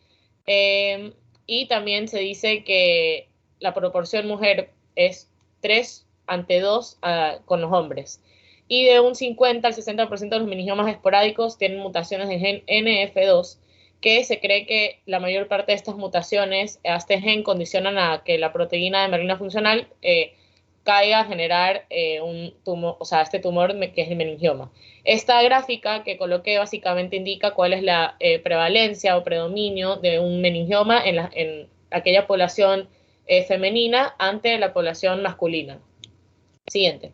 Y también se dice que la proporción mujer es 3:2 con los hombres. Y de un 50 al 60% de los meningiomas esporádicos tienen mutaciones en gen NF2, que se cree que la mayor parte de estas mutaciones a este gen condicionan a que la proteína de merlina funcional caiga a generar un tumor, o sea, este tumor que es el meningioma. Esta gráfica que coloqué básicamente indica cuál es la prevalencia o predominio de un meningioma en aquella población femenina ante la población masculina. Siguiente.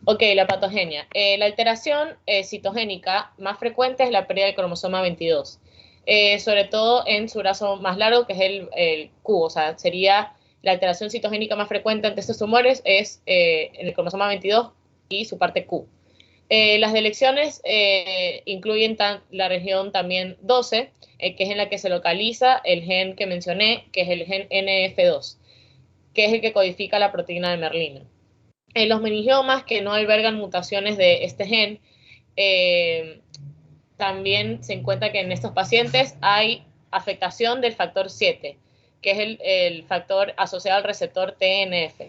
Ok, la patogenia. La alteración citogénica más frecuente es la pérdida del cromosoma 22, sobre todo en su brazo más largo, que es el Q, o sea, sería la alteración citogénica más frecuente ante estos tumores es en el cromosoma 22 y su parte Q. Las deleciones incluyen la región también 12, que es en la que se localiza el gen que mencioné, que es el gen NF2, que es el que codifica la proteína de merlina. En los meningiomas que no albergan mutaciones de este gen, también se encuentra que en estos pacientes hay afectación del factor 7, que es el factor asociado al receptor TNF,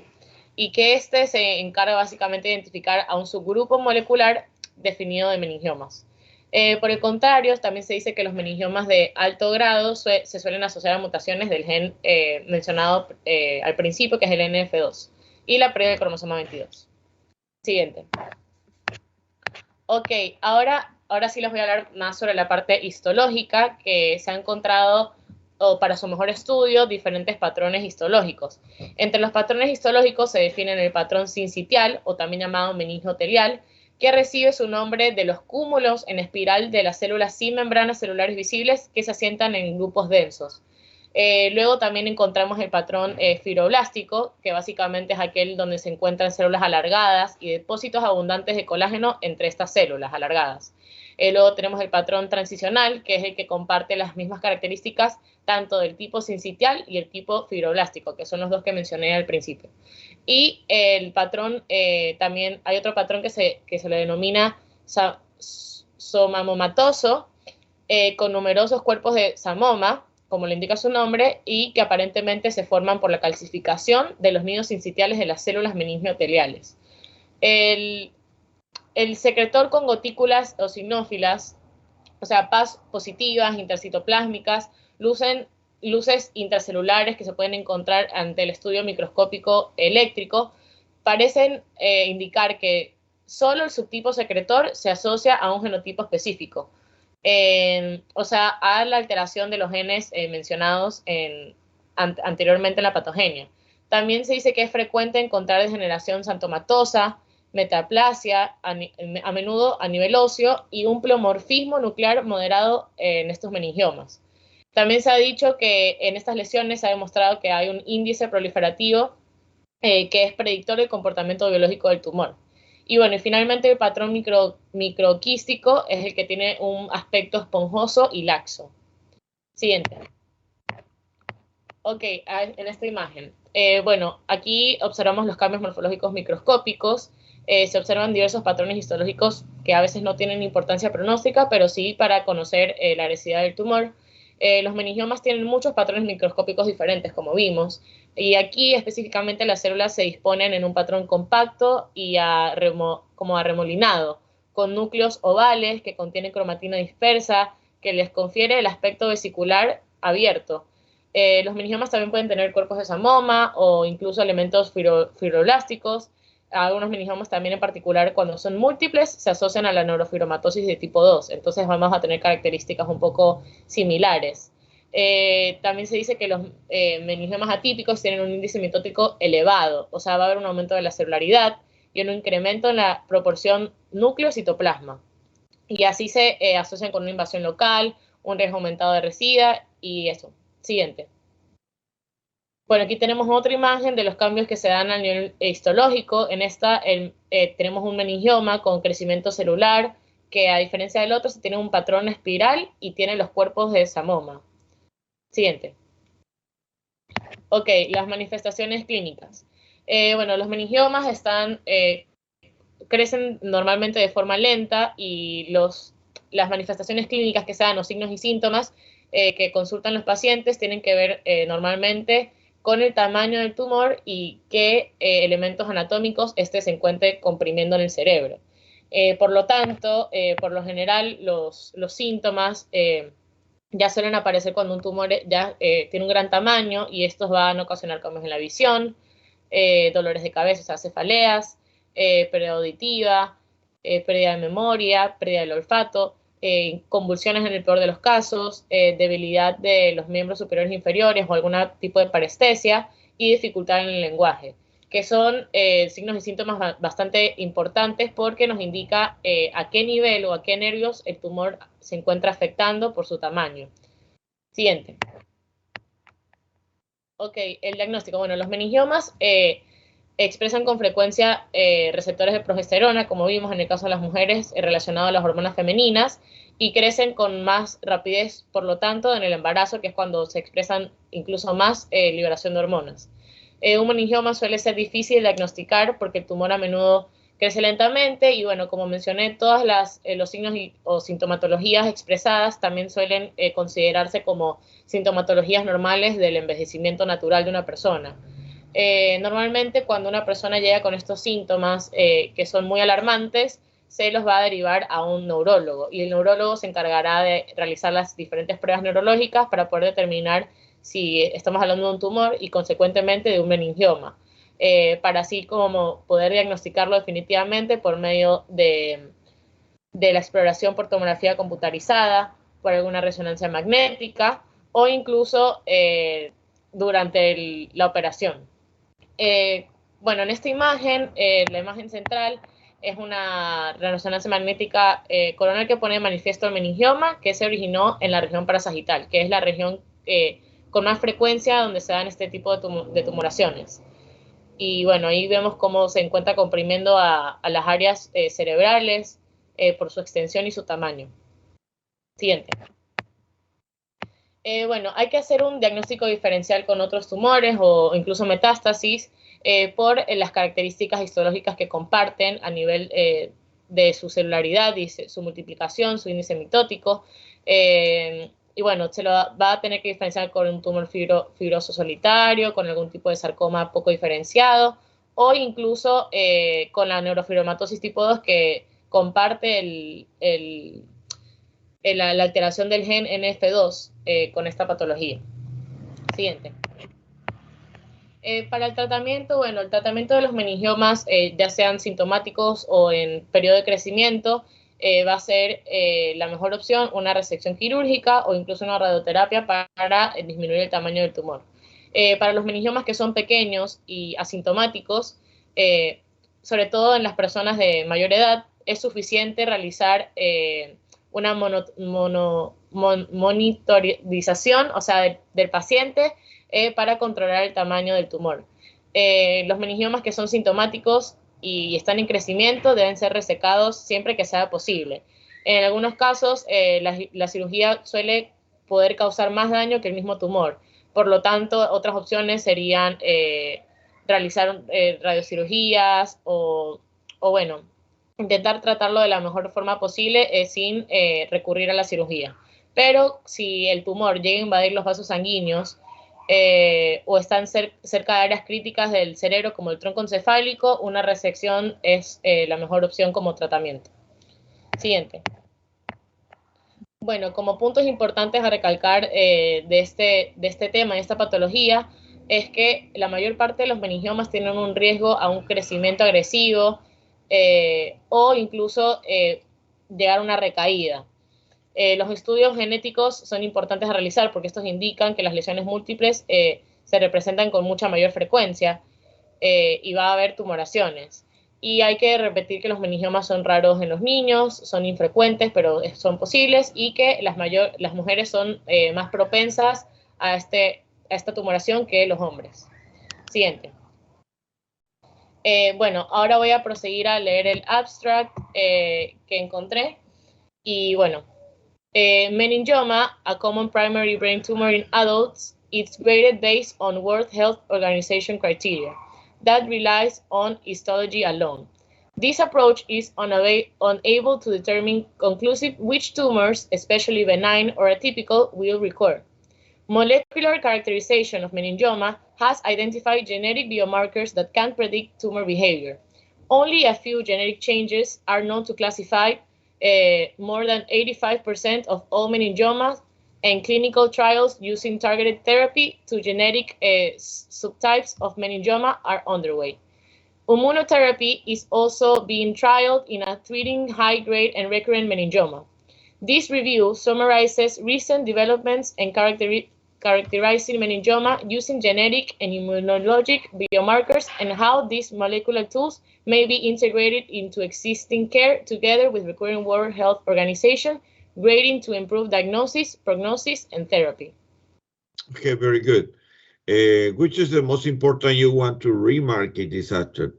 y que este se encarga básicamente de identificar a un subgrupo molecular definido de meningiomas. Por el contrario, también se dice que los meningiomas de alto grado se suelen asociar a mutaciones del gen mencionado al principio, que es el NF2, y la pérdida del cromosoma 22. Siguiente. Ok, ahora sí les voy a hablar más sobre la parte histológica, que se ha encontrado, o para su mejor estudio, diferentes patrones histológicos. Entre los patrones histológicos se definen el patrón sincitial, o también llamado meningotelial, que recibe su nombre de los cúmulos en espiral de las células sin membranas celulares visibles que se asientan en grupos densos. Luego también encontramos el patrón fibroblástico, que básicamente es aquel donde se encuentran células alargadas y depósitos abundantes de colágeno entre estas células alargadas. Luego tenemos el patrón transicional, que es el que comparte las mismas características tanto del tipo sincitial y el tipo fibroblástico, que son los dos que mencioné al principio. Y el patrón, también hay otro patrón que se le denomina somamomatoso, con numerosos cuerpos de samoma, como le indica su nombre, y que aparentemente se forman por la calcificación de los nidos sincitiales de las células meningioteliales. El secretor con gotículas eosinófilas, o sea, PAS positivas, intercitoplásmicas, luces intracelulares que se pueden encontrar ante el estudio microscópico eléctrico, parecen indicar que solo el subtipo secretor se asocia a un genotipo específico. O sea, a la alteración de los genes mencionados anteriormente en la patogenia. También se dice que es frecuente encontrar degeneración xantomatosa, metaplasia, a menudo a nivel óseo, y un pleomorfismo nuclear moderado en estos meningiomas. También se ha dicho que en estas lesiones se ha demostrado que hay un índice proliferativo que es predictor del comportamiento biológico del tumor. Y bueno, y finalmente el patrón microquístico es el que tiene un aspecto esponjoso y laxo. Siguiente. Ok, en esta imagen. Bueno, aquí observamos los cambios morfológicos microscópicos. Se observan diversos patrones histológicos que a veces no tienen importancia pronóstica, pero sí para conocer la agresividad del tumor. Los meningiomas tienen muchos patrones microscópicos diferentes, como vimos, y aquí específicamente las células se disponen en un patrón compacto y como arremolinado, con núcleos ovales que contienen cromatina dispersa, que les confiere el aspecto vesicular abierto. Los meningiomas también pueden tener cuerpos de samoma o incluso elementos fibroblásticos. Algunos meningiomas también, en particular cuando son múltiples, se asocian a la neurofibromatosis de tipo 2, entonces vamos a tener características un poco similares. También se dice que los meningiomas atípicos tienen un índice mitótico elevado, o sea, va a haber un aumento de la celularidad y un incremento en la proporción núcleo-citoplasma. Y así se asocian con una invasión local, un riesgo aumentado de resida y eso. Siguiente. Bueno, aquí tenemos otra imagen de los cambios que se dan a nivel histológico. En esta tenemos un meningioma con crecimiento celular, que a diferencia del otro se tiene un patrón espiral y tiene los cuerpos de samoma. Siguiente. Ok, las manifestaciones clínicas. Bueno, los meningiomas crecen normalmente de forma lenta y las manifestaciones clínicas que se dan, los signos y síntomas que consultan los pacientes tienen que ver normalmente con el tamaño del tumor y qué elementos anatómicos se encuentre comprimiendo en el cerebro. Por lo tanto, por lo general, los síntomas ya suelen aparecer cuando un tumor ya tiene un gran tamaño, y estos van a ocasionar cambios en la visión, dolores de cabeza, o sea, cefaleas, pérdida auditiva, pérdida de memoria, pérdida del olfato, convulsiones en el peor de los casos, debilidad de los miembros superiores e inferiores o algún tipo de parestesia y dificultad en el lenguaje, que son signos y síntomas bastante importantes porque nos indica a qué nivel o a qué nervios el tumor se encuentra afectando por su tamaño. Siguiente. Ok, el diagnóstico. Bueno, los meningiomas expresan con frecuencia receptores de progesterona, como vimos en el caso de las mujeres, relacionado a las hormonas femeninas, y crecen con más rapidez, por lo tanto, en el embarazo, que es cuando se expresan incluso más liberación de hormonas. Un meningioma suele ser difícil de diagnosticar porque el tumor a menudo crece lentamente y, bueno, como mencioné, todos los signos o sintomatologías expresadas también suelen considerarse como sintomatologías normales del envejecimiento natural de una persona. Normalmente cuando una persona llega con estos síntomas que son muy alarmantes, se los va a derivar a un neurólogo, y el neurólogo se encargará de realizar las diferentes pruebas neurológicas para poder determinar si estamos hablando de un tumor y consecuentemente de un meningioma, para así como poder diagnosticarlo definitivamente por medio de la exploración por tomografía computarizada, por alguna resonancia magnética o incluso durante la operación. Bueno, en esta imagen, la imagen central es una resonancia magnética coronal que pone de manifiesto el meningioma, que se originó en la región parasagital, que es la región con más frecuencia donde se dan este tipo de tumoraciones. Y bueno, ahí vemos cómo se encuentra comprimiendo a las áreas cerebrales por su extensión y su tamaño. Siguiente. Bueno, hay que hacer un diagnóstico diferencial con otros tumores o incluso metástasis por las características histológicas que comparten a nivel de su celularidad y su multiplicación, su índice mitótico. Y bueno, se lo va a tener que diferenciar con un tumor fibroso solitario, con algún tipo de sarcoma poco diferenciado o incluso con la neurofibromatosis tipo 2 que comparte la alteración del gen NF2 con esta patología. Siguiente. Para el tratamiento, bueno, el tratamiento de los meningiomas, ya sean sintomáticos o en periodo de crecimiento, va a ser la mejor opción una resección quirúrgica o incluso una radioterapia para disminuir el tamaño del tumor. Para los meningiomas que son pequeños y asintomáticos, sobre todo en las personas de mayor edad, es suficiente realizar una monitorización, o sea, del paciente para controlar el tamaño del tumor. Los meningiomas que son sintomáticos y están en crecimiento deben ser resecados siempre que sea posible. En algunos casos, la cirugía suele poder causar más daño que el mismo tumor. Por lo tanto, otras opciones serían realizar radiocirugías o bueno, intentar tratarlo de la mejor forma posible sin recurrir a la cirugía. Pero si el tumor llega a invadir los vasos sanguíneos o están cerca de áreas críticas del cerebro como el tronco encefálico, una resección es la mejor opción como tratamiento. Siguiente. Bueno, como puntos importantes a recalcar de este tema, de esta patología, es que la mayor parte de los meningiomas tienen un riesgo a un crecimiento agresivo o incluso llegar a una recaída. Los estudios genéticos son importantes a realizar porque estos indican que las lesiones múltiples se representan con mucha mayor frecuencia y va a haber tumoraciones. Y hay que repetir que los meningiomas son raros en los niños, son infrecuentes, pero son posibles, y que las mujeres son más propensas a esta tumoración que los hombres. Siguiente. Bueno, ahora voy a proseguir a leer el abstract que encontré. Y bueno, meningioma, a common primary brain tumor in adults, it's graded based on World Health Organization criteria that relies on histology alone. This approach is unable to determine conclusively which tumors, especially benign or atypical, will recur. Molecular characterization of meningioma has identified genetic biomarkers that can predict tumor behavior. Only a few genetic changes are known to classify more than 85% of all meningiomas, and clinical trials using targeted therapy to genetic subtypes of meningioma are underway. Immunotherapy is also being trialed in treating high-grade and recurrent meningioma. This review summarizes recent developments and characterizing meningioma using genetic and immunologic biomarkers and how these molecular tools may be integrated into existing care together with recurring World Health Organization, grading to improve diagnosis, prognosis, and therapy. Okay, very good. Which is the most important you want to remark in this abstract?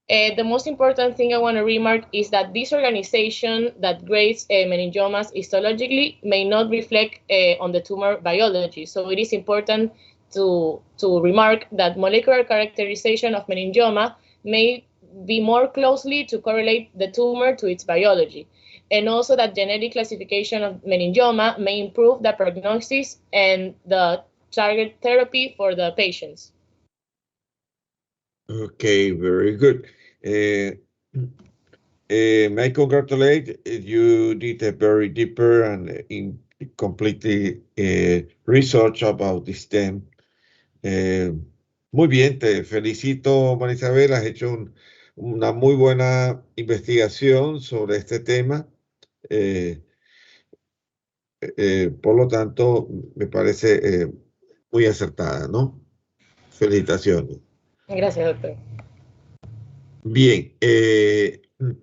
The most important thing I want to remark is that this organization that grades meningiomas histologically may not reflect on the tumor biology. So it is important to remark that molecular characterization of meningioma may be more closely to correlate the tumor to its biology. And also that genetic classification of meningioma may improve the prognosis and the target therapy for the patients. Okay, very good. May I congratulate you did a very deeper and completely research about this theme. Muy bien, te felicito, María Isabel, has hecho una muy buena investigación sobre este tema. Por lo tanto, me parece muy acertada, ¿no? Felicitaciones. Gracias, doctor. Bien,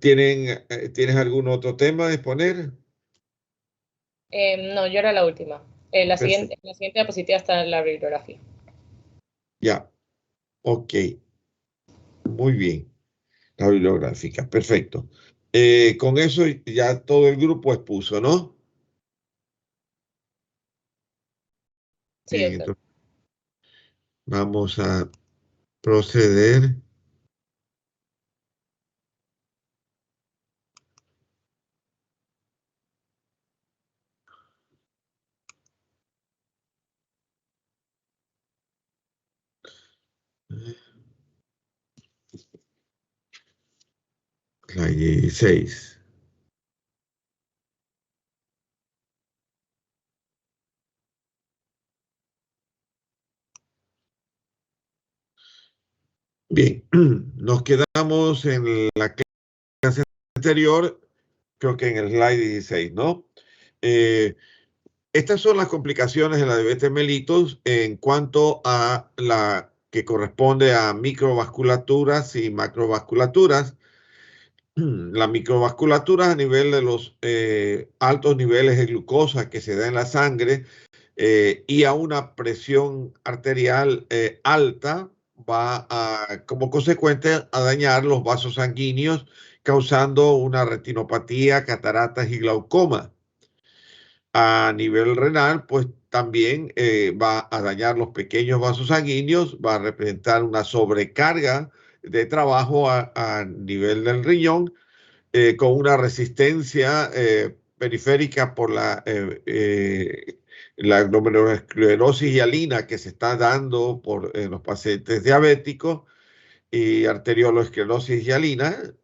¿tienes algún otro tema a exponer? No, yo era la última. La Perfecto. siguiente diapositiva está en la bibliografía. Ya, ok, muy bien. La bibliográfica, perfecto. Con eso ya todo el grupo expuso, ¿no? Sí, Bien, doctor. entonces vamos a proceder. Slide 16. Bien, nos quedamos en la clase anterior, creo que en el slide 16, ¿no? Estas son las complicaciones de la diabetes mellitus en cuanto a la que corresponde a microvasculaturas y macrovasculaturas. La microvasculatura a nivel de los altos niveles de glucosa que se da en la sangre y a una presión arterial alta va a, como consecuente, a dañar los vasos sanguíneos, causando una retinopatía, cataratas y glaucoma. A nivel renal, pues también va a dañar los pequeños vasos sanguíneos, va a representar una sobrecarga de trabajo a nivel del riñón, con una resistencia periférica por la glomerulosclerosis hialina que se está dando por los pacientes diabéticos y arteriolosclerosis hialina.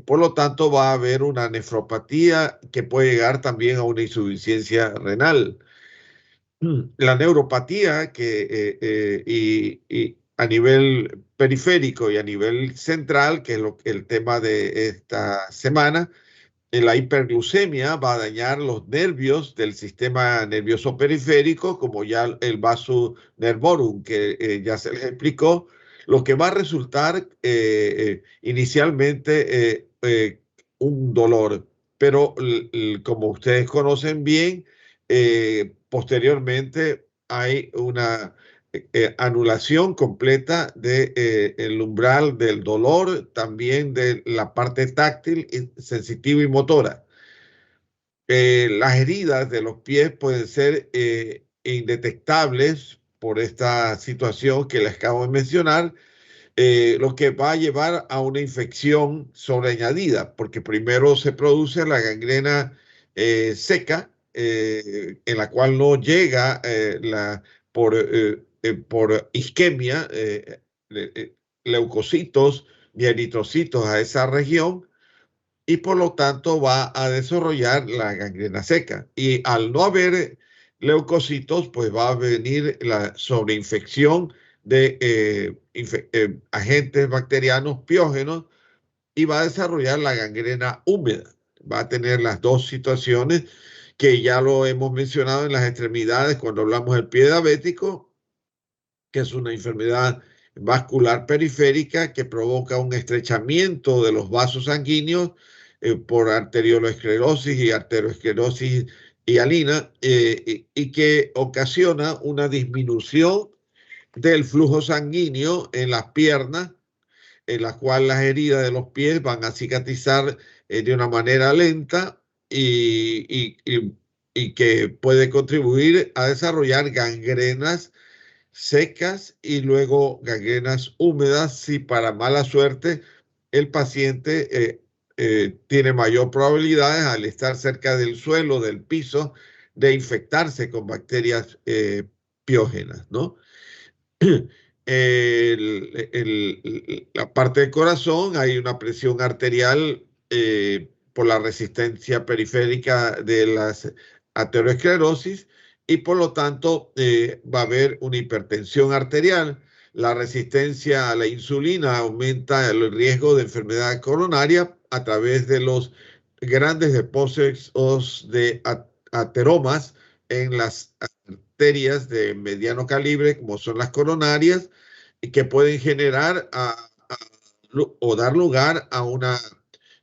Por lo tanto, va a haber una nefropatía que puede llegar también a una insuficiencia renal. La neuropatía y a nivel periférico y a nivel central, que es el tema de esta semana, la hiperglucemia va a dañar los nervios del sistema nervioso periférico, como ya el vaso nervorum, que ya se les explicó, lo que va a resultar inicialmente un dolor. Pero como ustedes conocen bien, posteriormente hay una anulación completa del umbral del dolor, también de la parte táctil, sensitiva y motora. Las heridas de los pies pueden ser indetectables por esta situación que les acabo de mencionar, lo que va a llevar a una infección sobreañadida, porque primero se produce la gangrena seca, en la cual no llega por isquemia, leucocitos ni eritrocitos a esa región, y por lo tanto va a desarrollar la gangrena seca. Y al no haber leucocitos, pues va a venir la sobreinfección de agentes bacterianos piógenos y va a desarrollar la gangrena húmeda. Va a tener las dos situaciones que ya lo hemos mencionado en las extremidades cuando hablamos del pie diabético, que es una enfermedad vascular periférica que provoca un estrechamiento de los vasos sanguíneos por arteriolosclerosis y arteriosclerosis hialina y que ocasiona una disminución del flujo sanguíneo en las piernas, en la cual las heridas de los pies van a cicatrizar de una manera lenta y que puede contribuir a desarrollar gangrenas secas y luego gangrenas húmedas si para mala suerte el paciente tiene mayor probabilidades al estar cerca del suelo, del piso, de infectarse con bacterias piógenas, ¿no? La parte del corazón, hay una presión arterial por la resistencia periférica de las aterosclerosis y por lo tanto va a haber una hipertensión arterial. La resistencia a la insulina aumenta el riesgo de enfermedad coronaria a través de los grandes depósitos de ateromas en las arterias de mediano calibre, como son las coronarias, y que pueden generar o dar lugar a una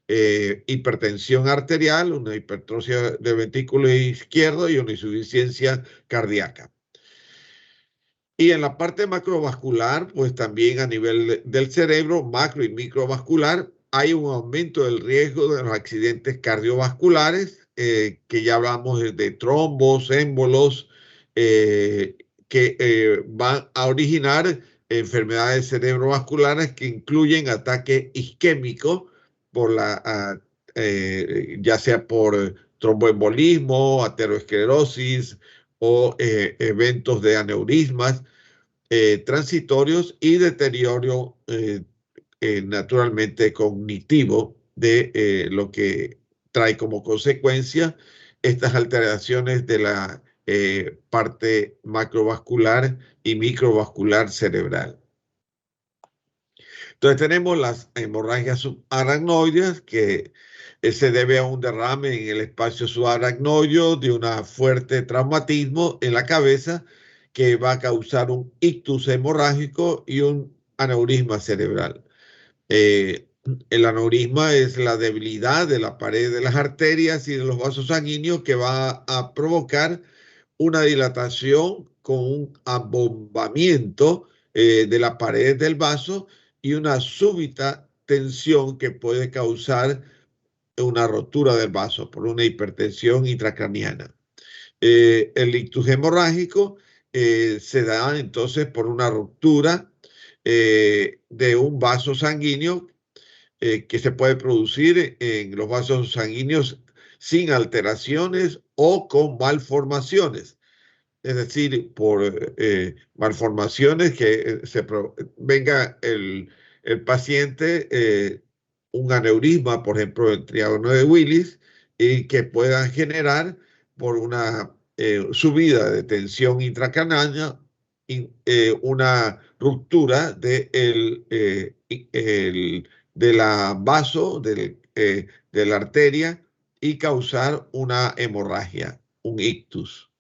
hipertensión arterial, una hipertrofia del ventrículo izquierdo y una insuficiencia cardíaca. Y en la parte macrovascular, pues también a nivel del cerebro, macro y microvascular, hay un aumento del riesgo de los accidentes cardiovasculares, que ya hablamos de trombos, émbolos, que van a originar enfermedades cerebrovasculares que incluyen ataque isquémico, por ya sea por tromboembolismo, aterosclerosis o eventos de aneurismas transitorios y deterioro naturalmente cognitivo de lo que trae como consecuencia estas alteraciones de la parte macrovascular y microvascular cerebral. Entonces tenemos las hemorragias subaracnoides, que se debe a un derrame en el espacio subaracnoideo de un fuerte traumatismo en la cabeza que va a causar un ictus hemorrágico y un aneurisma cerebral. El aneurisma es la debilidad de la pared de las arterias y de los vasos sanguíneos que va a provocar una dilatación con un abombamiento de la pared del vaso y una súbita tensión que puede causar una rotura del vaso por una hipertensión intracraniana. El ictus hemorrágico se da entonces por una ruptura de un vaso sanguíneo que se puede producir en los vasos sanguíneos sin alteraciones o con malformaciones. Es decir, por malformaciones que venga el paciente un aneurisma, por ejemplo, el triángulo de Willis, y que puedan generar por una subida de tensión intracraniana, una ruptura de la vaso, de la arteria, y causar una hemorragia, un ictus.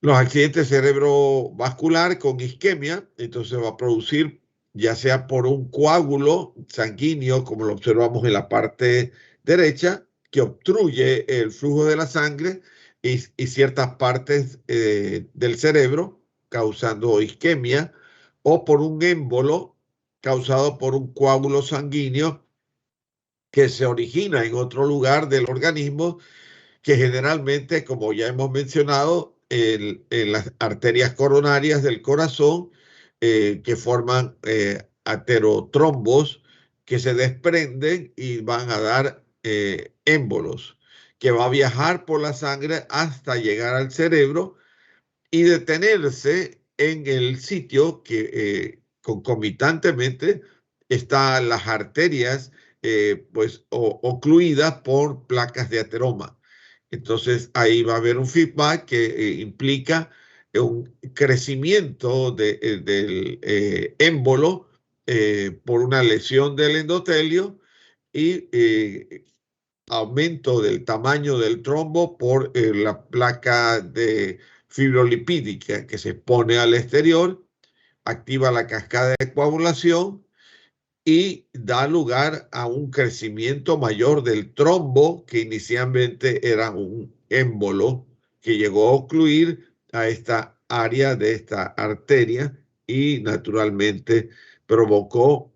Los accidentes cerebrovascular con isquemia, entonces va a producir ya sea por un coágulo sanguíneo, como lo observamos en la parte derecha, que obstruye el flujo de la sangre y ciertas partes del cerebro, causando isquemia, o por un émbolo causado por un coágulo sanguíneo que se origina en otro lugar del organismo, que generalmente, como ya hemos mencionado, en las arterias coronarias del corazón, que forman aterotrombos que se desprenden y van a dar émbolos, que va a viajar por la sangre hasta llegar al cerebro y detenerse en el sitio que concomitantemente están las arterias pues ocluidas por placas de ateroma. Entonces ahí va a haber un feedback que implica un crecimiento del émbolo por una lesión del endotelio y aumento del tamaño del trombo por la placa de fibrolipídica que se pone al exterior, activa la cascada de coagulación y da lugar a un crecimiento mayor del trombo, que inicialmente era un émbolo que llegó a ocluir a esta área de esta arteria y naturalmente provocó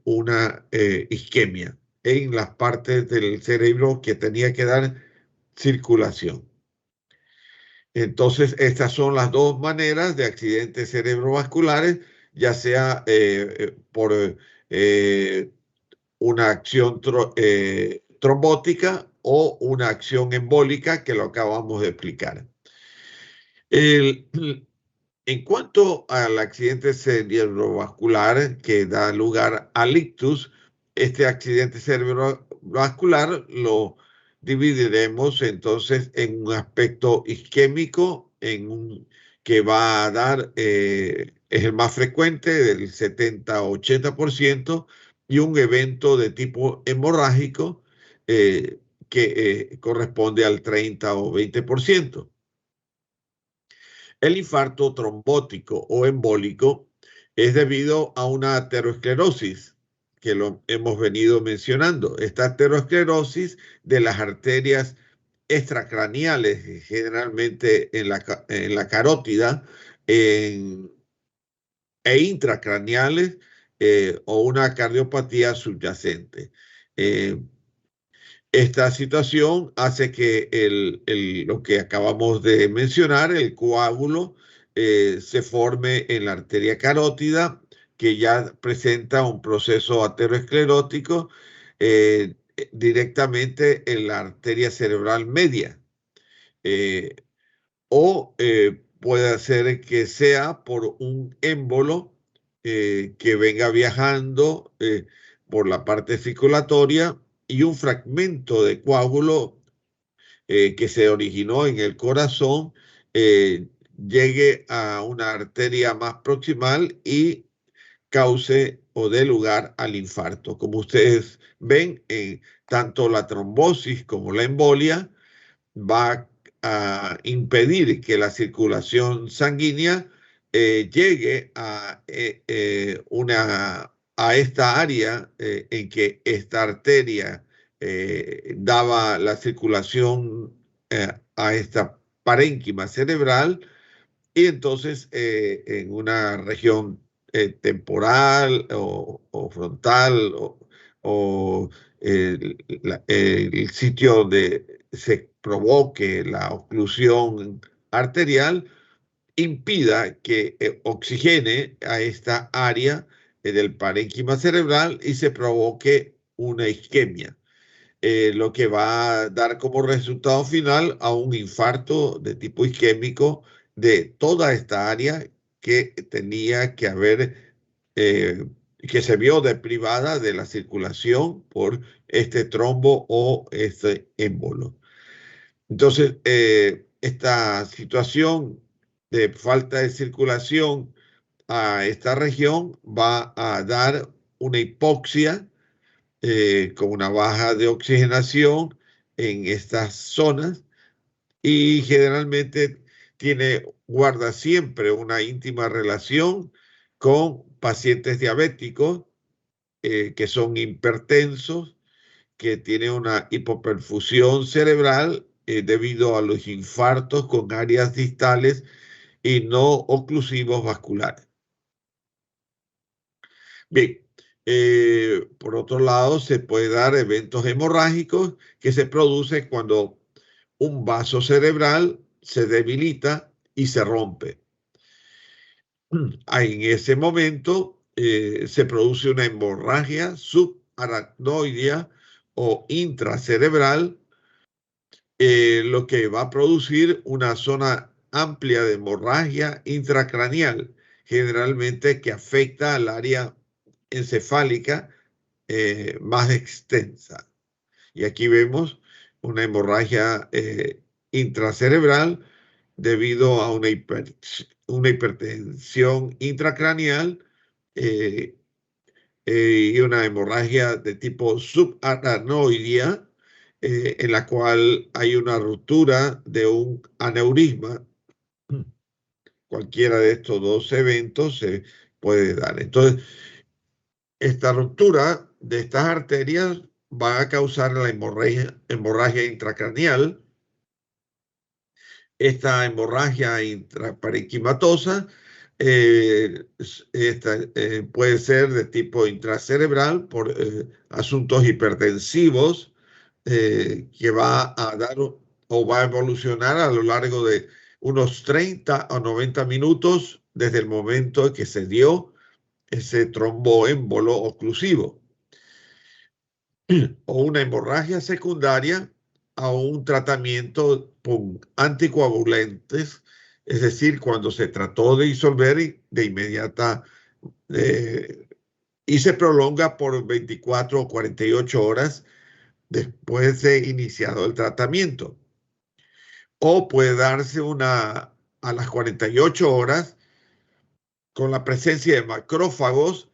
una isquemia en las partes del cerebro que tenía que dar circulación. Entonces, estas son las dos maneras de accidentes cerebrovasculares, ya sea por una acción trombótica o una acción embólica, que lo acabamos de explicar. En cuanto al accidente cerebrovascular que da lugar al ictus, este accidente cerebrovascular lo dividiremos entonces en un aspecto isquémico, que va a dar, es el más frecuente, del 70-80%, y un evento de tipo hemorrágico que corresponde al 30 o 20%. El infarto trombótico o embólico es debido a una aterosclerosis, que lo hemos venido mencionando. Esta aterosclerosis de las arterias extracraneales, generalmente en la carótida, e intracraneales, o una cardiopatía subyacente. Esta situación hace que lo que acabamos de mencionar, el coágulo, se forme en la arteria carótida, que ya presenta un proceso aterosclerótico directamente en la arteria cerebral media. O puede ser que sea por un émbolo que venga viajando por la parte circulatoria, y un fragmento de coágulo que se originó en el corazón llegue a una arteria más proximal y cause o dé lugar al infarto. Como ustedes ven, tanto la trombosis como la embolia va a impedir que la circulación sanguínea llegue a esta área en que esta arteria daba la circulación a esta parénquima cerebral, y entonces en una región temporal o frontal, o el sitio donde se provoque la oclusión arterial, impida que oxigene a esta área del parénquima cerebral y se provoque una isquemia, lo que va a dar como resultado final a un infarto de tipo isquémico de toda esta área que tenía que haber, que se vio deprivada de la circulación por este trombo o este émbolo. Entonces, esta situación de falta de circulación a esta región va a dar una hipoxia con una baja de oxigenación en estas zonas, y generalmente guarda siempre una íntima relación con pacientes diabéticos que son hipertensos, que tienen una hipoperfusión cerebral debido a los infartos con áreas distales y no oclusivos vasculares. Bien, por otro lado, se puede dar eventos hemorrágicos que se producen cuando un vaso cerebral se debilita y se rompe. En ese momento se produce una hemorragia subaracnoidea o intracerebral, lo que va a producir una zona amplia de hemorragia intracraneal, generalmente que afecta al área encefálica más extensa. Y aquí vemos una hemorragia intracerebral debido a una hipertensión intracraneal y una hemorragia de tipo subaracnoidea, en la cual hay una ruptura de un aneurisma. Cualquiera de estos dos eventos se puede dar. Entonces, esta ruptura de estas arterias va a causar la hemorragia intracraneal. Esta hemorragia intraparenquimatosa puede ser de tipo intracerebral por asuntos hipertensivos que va a dar o va a evolucionar a lo largo de unos 30 o 90 minutos desde el momento en que se dio ese tromboémbolo oclusivo, o una hemorragia secundaria a un tratamiento con anticoagulantes, es decir, cuando se trató de disolver de inmediata y se prolonga por 24 o 48 horas después de iniciado el tratamiento. O puede darse a las 48 horas con la presencia de macrófagos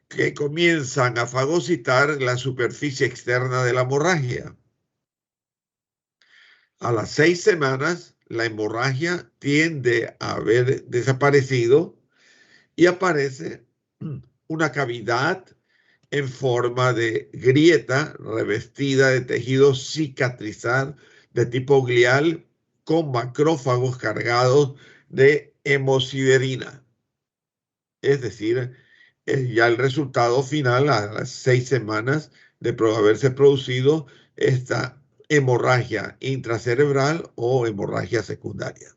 que comienzan a fagocitar la superficie externa de la hemorragia. A las 6 semanas, la hemorragia tiende a haber desaparecido y aparece una cavidad en forma de grieta revestida de tejido cicatrizal de tipo glial con macrófagos cargados de hemosiderina. Es decir, ya el resultado final a las 6 semanas de haberse producido esta hemorragia intracerebral o hemorragia secundaria.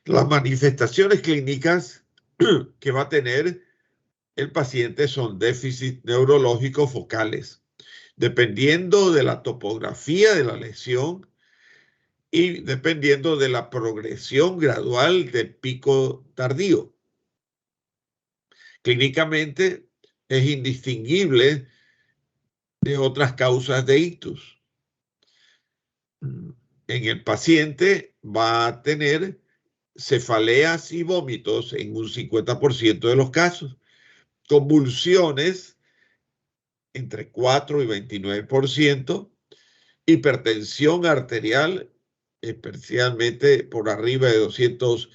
Las manifestaciones clínicas que va a tener el paciente son déficits neurológicos focales, dependiendo de la topografía de la lesión y dependiendo de la progresión gradual del pico tardío. Clínicamente es indistinguible de otras causas de ictus. En el paciente va a tener cefaleas y vómitos en un 50% de los casos, convulsiones entre 4 y 29%, hipertensión arterial, especialmente por arriba de 200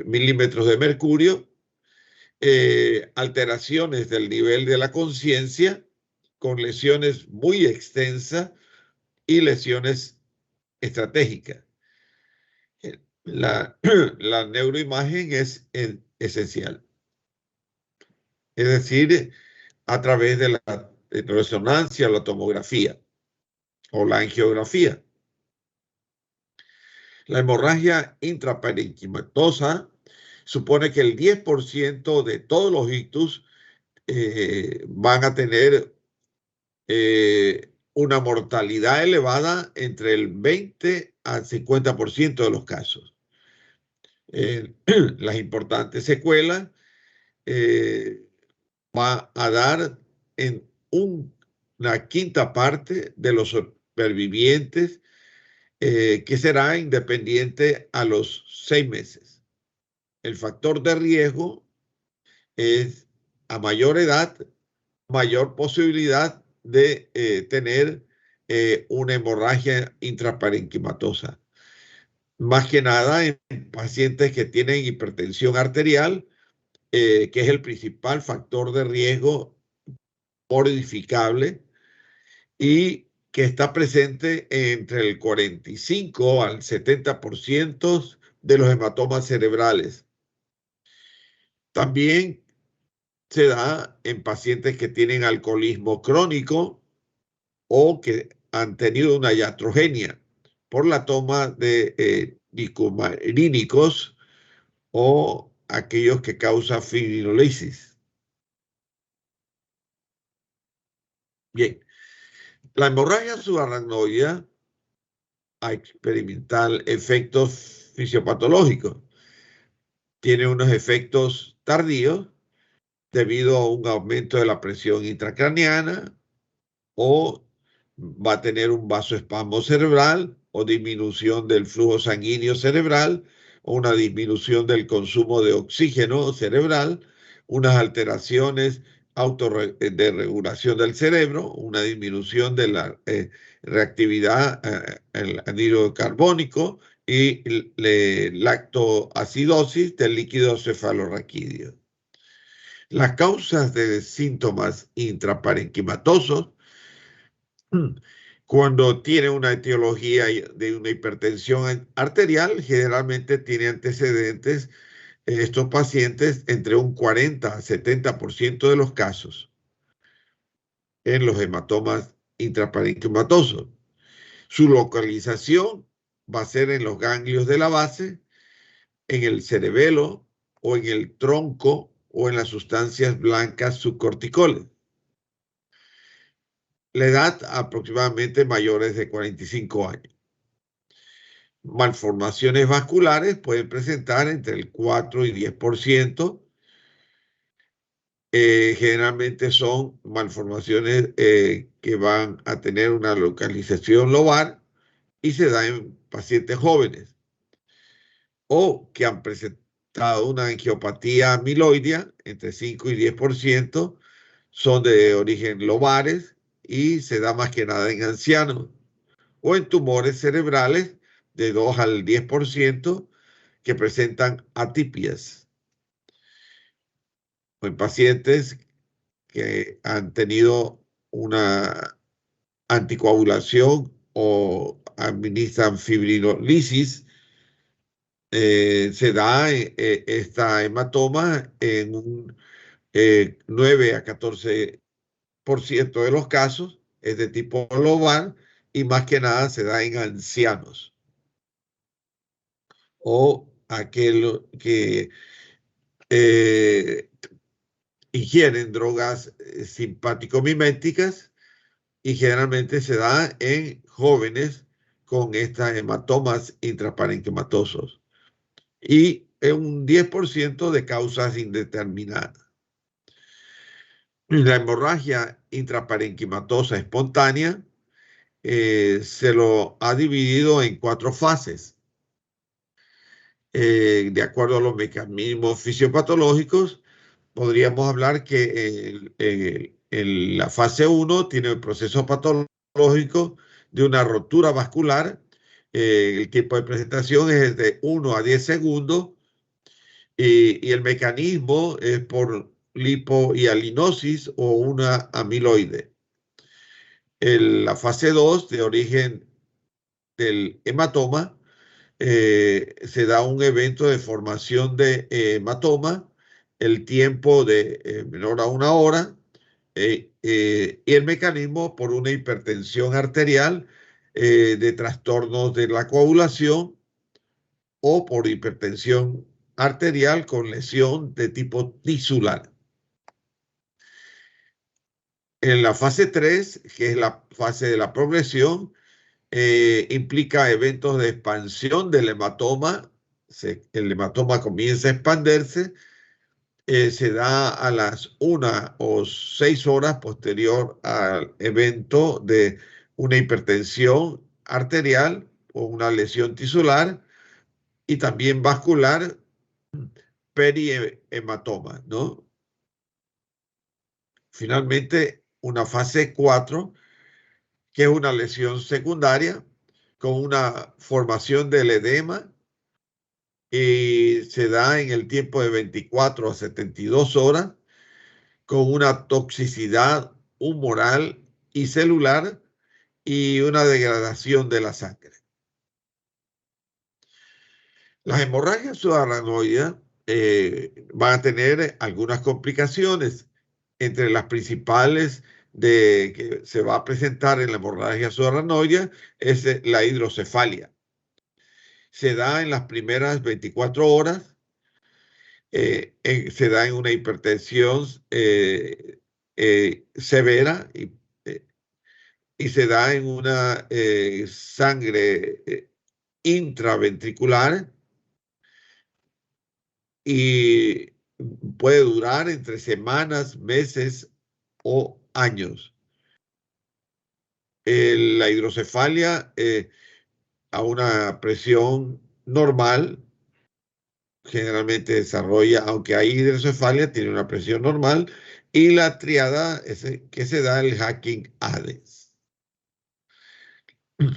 milímetros de mercurio, alteraciones del nivel de la conciencia con lesiones muy extensas y lesiones estratégicas. La neuroimagen es esencial. Es decir, a través de la resonancia, la tomografía o la angiografía. La hemorragia intraparenquimatosa supone que el 10% de todos los ictus van a tener una mortalidad elevada entre el 20 al 50% de los casos. Las importantes secuelas va a dar en una quinta parte de los supervivientes que será independiente a los 6 meses. El factor de riesgo es a mayor edad, mayor posibilidad de tener una hemorragia intraparenquimatosa. Más que nada en pacientes que tienen hipertensión arterial, que es el principal factor de riesgo modificable y que está presente entre el 45 al 70% de los hematomas cerebrales. También se da en pacientes que tienen alcoholismo crónico o que han tenido una iatrogenia por la toma de dicumarínicos o aquellos que causan fibrinolisis. Bien, la hemorragia subaracnoidea a experimentar efectos fisiopatológicos. Tiene unos efectos tardíos debido a un aumento de la presión intracraneana o va a tener un vasoespasmo cerebral o disminución del flujo sanguíneo cerebral o una disminución del consumo de oxígeno cerebral, unas alteraciones de regulación del cerebro, una disminución de la reactividad al anhídrido carbónico y lactoacidosis del líquido cefalorraquídeo. Las causas de síntomas intraparenquimatosos, cuando tiene una etiología de una hipertensión arterial, generalmente tiene antecedentes estos pacientes entre un 40 a 70% de los casos en los hematomas intraparenquimatosos. Su localización va a ser en los ganglios de la base, en el cerebelo o en el tronco o en las sustancias blancas subcorticales. La edad aproximadamente mayores de 45 años. Malformaciones vasculares pueden presentar entre el 4 y 10%. generalmente son malformaciones que van a tener una localización lobar y se da en pacientes jóvenes o que han presentado una angiopatía amiloidea, entre 5 y 10%, son de origen lobares y se da más que nada en ancianos, o en tumores cerebrales de 2 al 10% que presentan atipias, o en pacientes que han tenido una anticoagulación o administran fibrinolisis. Se da esta hematoma en un 9 a 14% de los casos, es de tipo lobar y más que nada se da en ancianos o aquel que ingieren drogas simpático-miméticas y generalmente se da en jóvenes con estas hematomas intraparenquimatosos y en un 10% de causas indeterminadas. La hemorragia intraparenquimatosa espontánea se lo ha dividido en 4 fases. De acuerdo a los mecanismos fisiopatológicos, podríamos hablar que en la fase 1 tiene el proceso patológico de una rotura vascular. El tiempo de presentación es de 1 a 10 segundos y el mecanismo es por lipohialinosis o una amiloide. La fase 2 de origen del hematoma se da un evento de formación de hematoma, el tiempo de menor a 1 hora y el mecanismo por una hipertensión arterial de trastornos de la coagulación o por hipertensión arterial con lesión de tipo tisular. En la fase 3, que es la fase de la progresión, implica eventos de expansión del hematoma. El hematoma comienza a expandirse, se da a las 1 o 6 horas posterior al evento de una hipertensión arterial o una lesión tisular y también vascular perihematoma, ¿no? Finalmente, una fase 4, que es una lesión secundaria con una formación del edema y se da en el tiempo de 24 a 72 horas con una toxicidad humoral y celular y una degradación de la sangre. Las hemorragias subaracnoideas van a tener algunas complicaciones. Entre las principales que se va a presentar en la hemorragia subaracnoidea es la hidrocefalia. Se da en las primeras 24 horas, se da en una hipertensión severa y se da en una sangre intraventricular y puede durar entre semanas, meses o años. La hidrocefalia a una presión normal generalmente desarrolla, aunque hay hidrocefalia, tiene una presión normal, y la triada que se da el Hacking-Ades.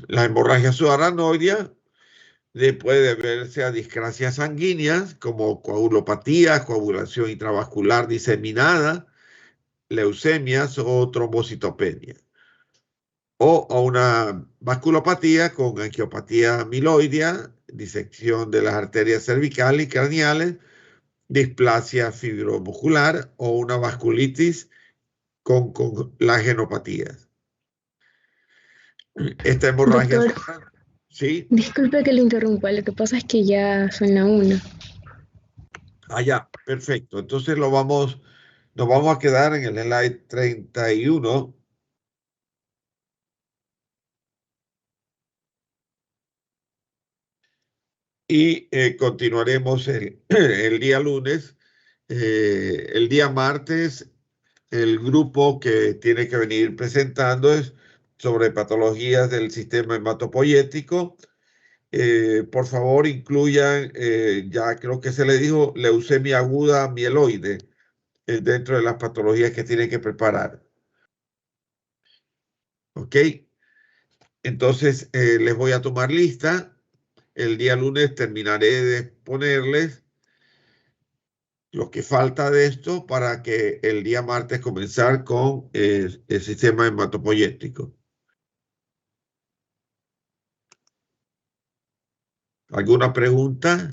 La hemorragia subaracnoidea puede deberse a discrasias sanguíneas como coagulopatía, coagulación intravascular diseminada, leucemias o trombocitopenia, o a una vasculopatía con angiopatía amiloidea, disección de las arterias cervicales y craneales, displasia fibromuscular o una vasculitis con colagenopatías. Esta hemorragia... Doctor, ¿sí? disculpe que le interrumpa, lo que pasa es que ya son la 1. Ah, ya, perfecto. Entonces nos vamos a quedar en el slide 31. Y continuaremos el día lunes El día martes, el grupo que tiene que venir presentando es sobre patologías del sistema hematopoyético. Por favor, incluyan, ya creo que se le dijo, leucemia aguda mieloide dentro de las patologías que tienen que preparar. ¿Ok? Entonces, les voy a tomar lista. El día lunes terminaré de ponerles lo que falta de esto para que el día martes comenzar con el sistema hematopoyético. ¿Alguna pregunta?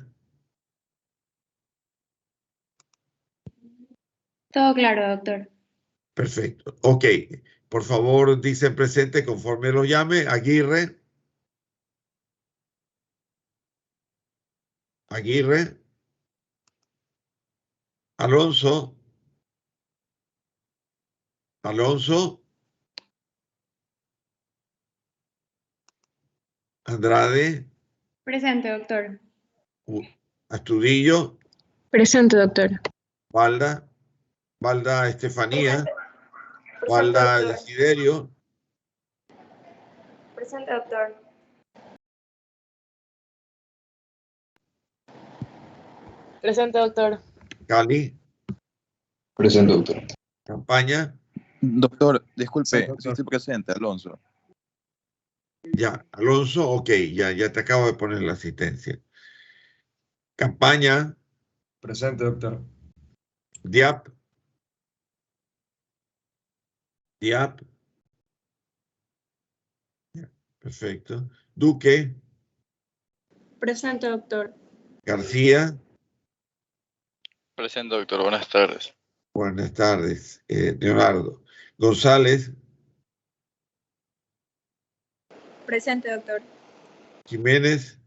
Todo claro, doctor. Perfecto. Ok. Por favor, dicen presente conforme lo llame. Aguirre. Aguirre. Alonso. Alonso. Andrade. Presente, doctor. Astudillo. Presente, doctor. Valda. Valda Estefanía. Presente, Valda doctor. Desiderio. Presente, doctor. Presente, doctor. Cali. Presente, doctor. Campaña. Doctor, disculpe, Sí, doctor. sí estoy presente, Alonso. Ya. Alonso, ok. Ya te acabo de poner la asistencia. Campaña. Presente, doctor. Diap. Diap. Perfecto. Duque. Presente, doctor. García. Presente, doctor. Buenas tardes. Buenas tardes. Leonardo. González. Presente, doctor. Jiménez.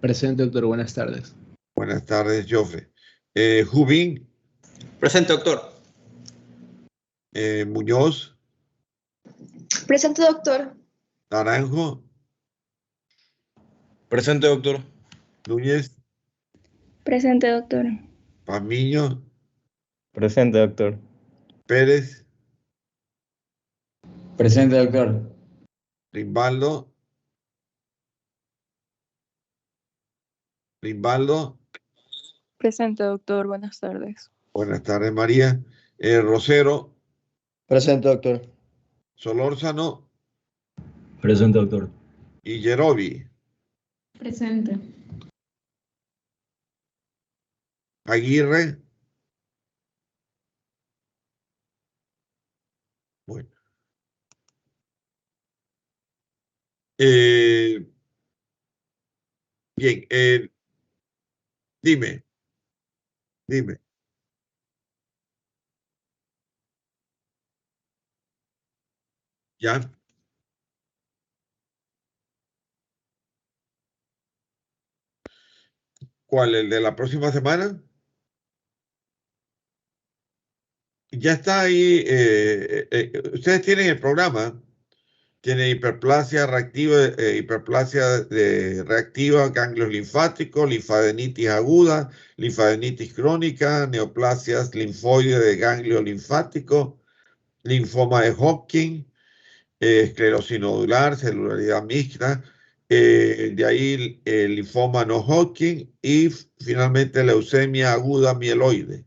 Presente, doctor. Buenas tardes. Buenas tardes, Jofre. Jubín. Presente, doctor. Muñoz. Presente, doctor. Naranjo. Presente, doctor. Núñez. Presente, doctor. Pamiño. Presente, doctor. Pérez. Presente, doctor. Rimbaldo. Rimbaldo. Presente, doctor. Buenas tardes. Buenas tardes, María. Rosero. Presente, doctor. Solórzano. Presente, doctor. Y Yerobi. Presente. Aguirre. Bueno. Bien. Dime. ¿Ya? ¿Cuál? ¿El de la próxima semana? Ya está ahí. Ustedes tienen el programa. Tiene hiperplasia reactiva, reactiva, ganglios linfáticos, linfadenitis aguda, linfadenitis crónica, neoplasias linfoides de ganglio linfático, linfoma de Hodgkin, esclerosis nodular, celularidad mixta, de ahí el linfoma no Hodgkin y finalmente leucemia aguda mieloide.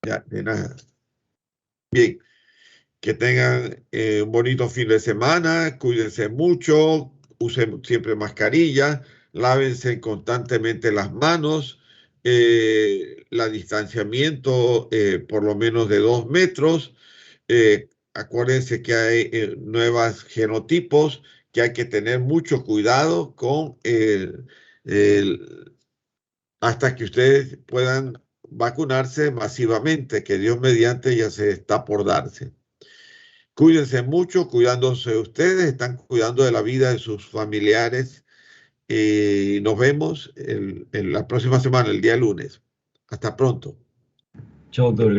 Ya, de nada. Bien, que tengan un bonito fin de semana, cuídense mucho, usen siempre mascarilla, lávense constantemente las manos, distanciamiento por lo menos de 2 metros. Acuérdense que hay nuevos genotipos, que hay que tener mucho cuidado con hasta que ustedes puedan vacunarse masivamente, que Dios mediante ya se está por darse. Cuídense mucho, cuidándose ustedes, están cuidando de la vida de sus familiares y nos vemos en la próxima semana, el día lunes. Hasta pronto. Chao, doctor.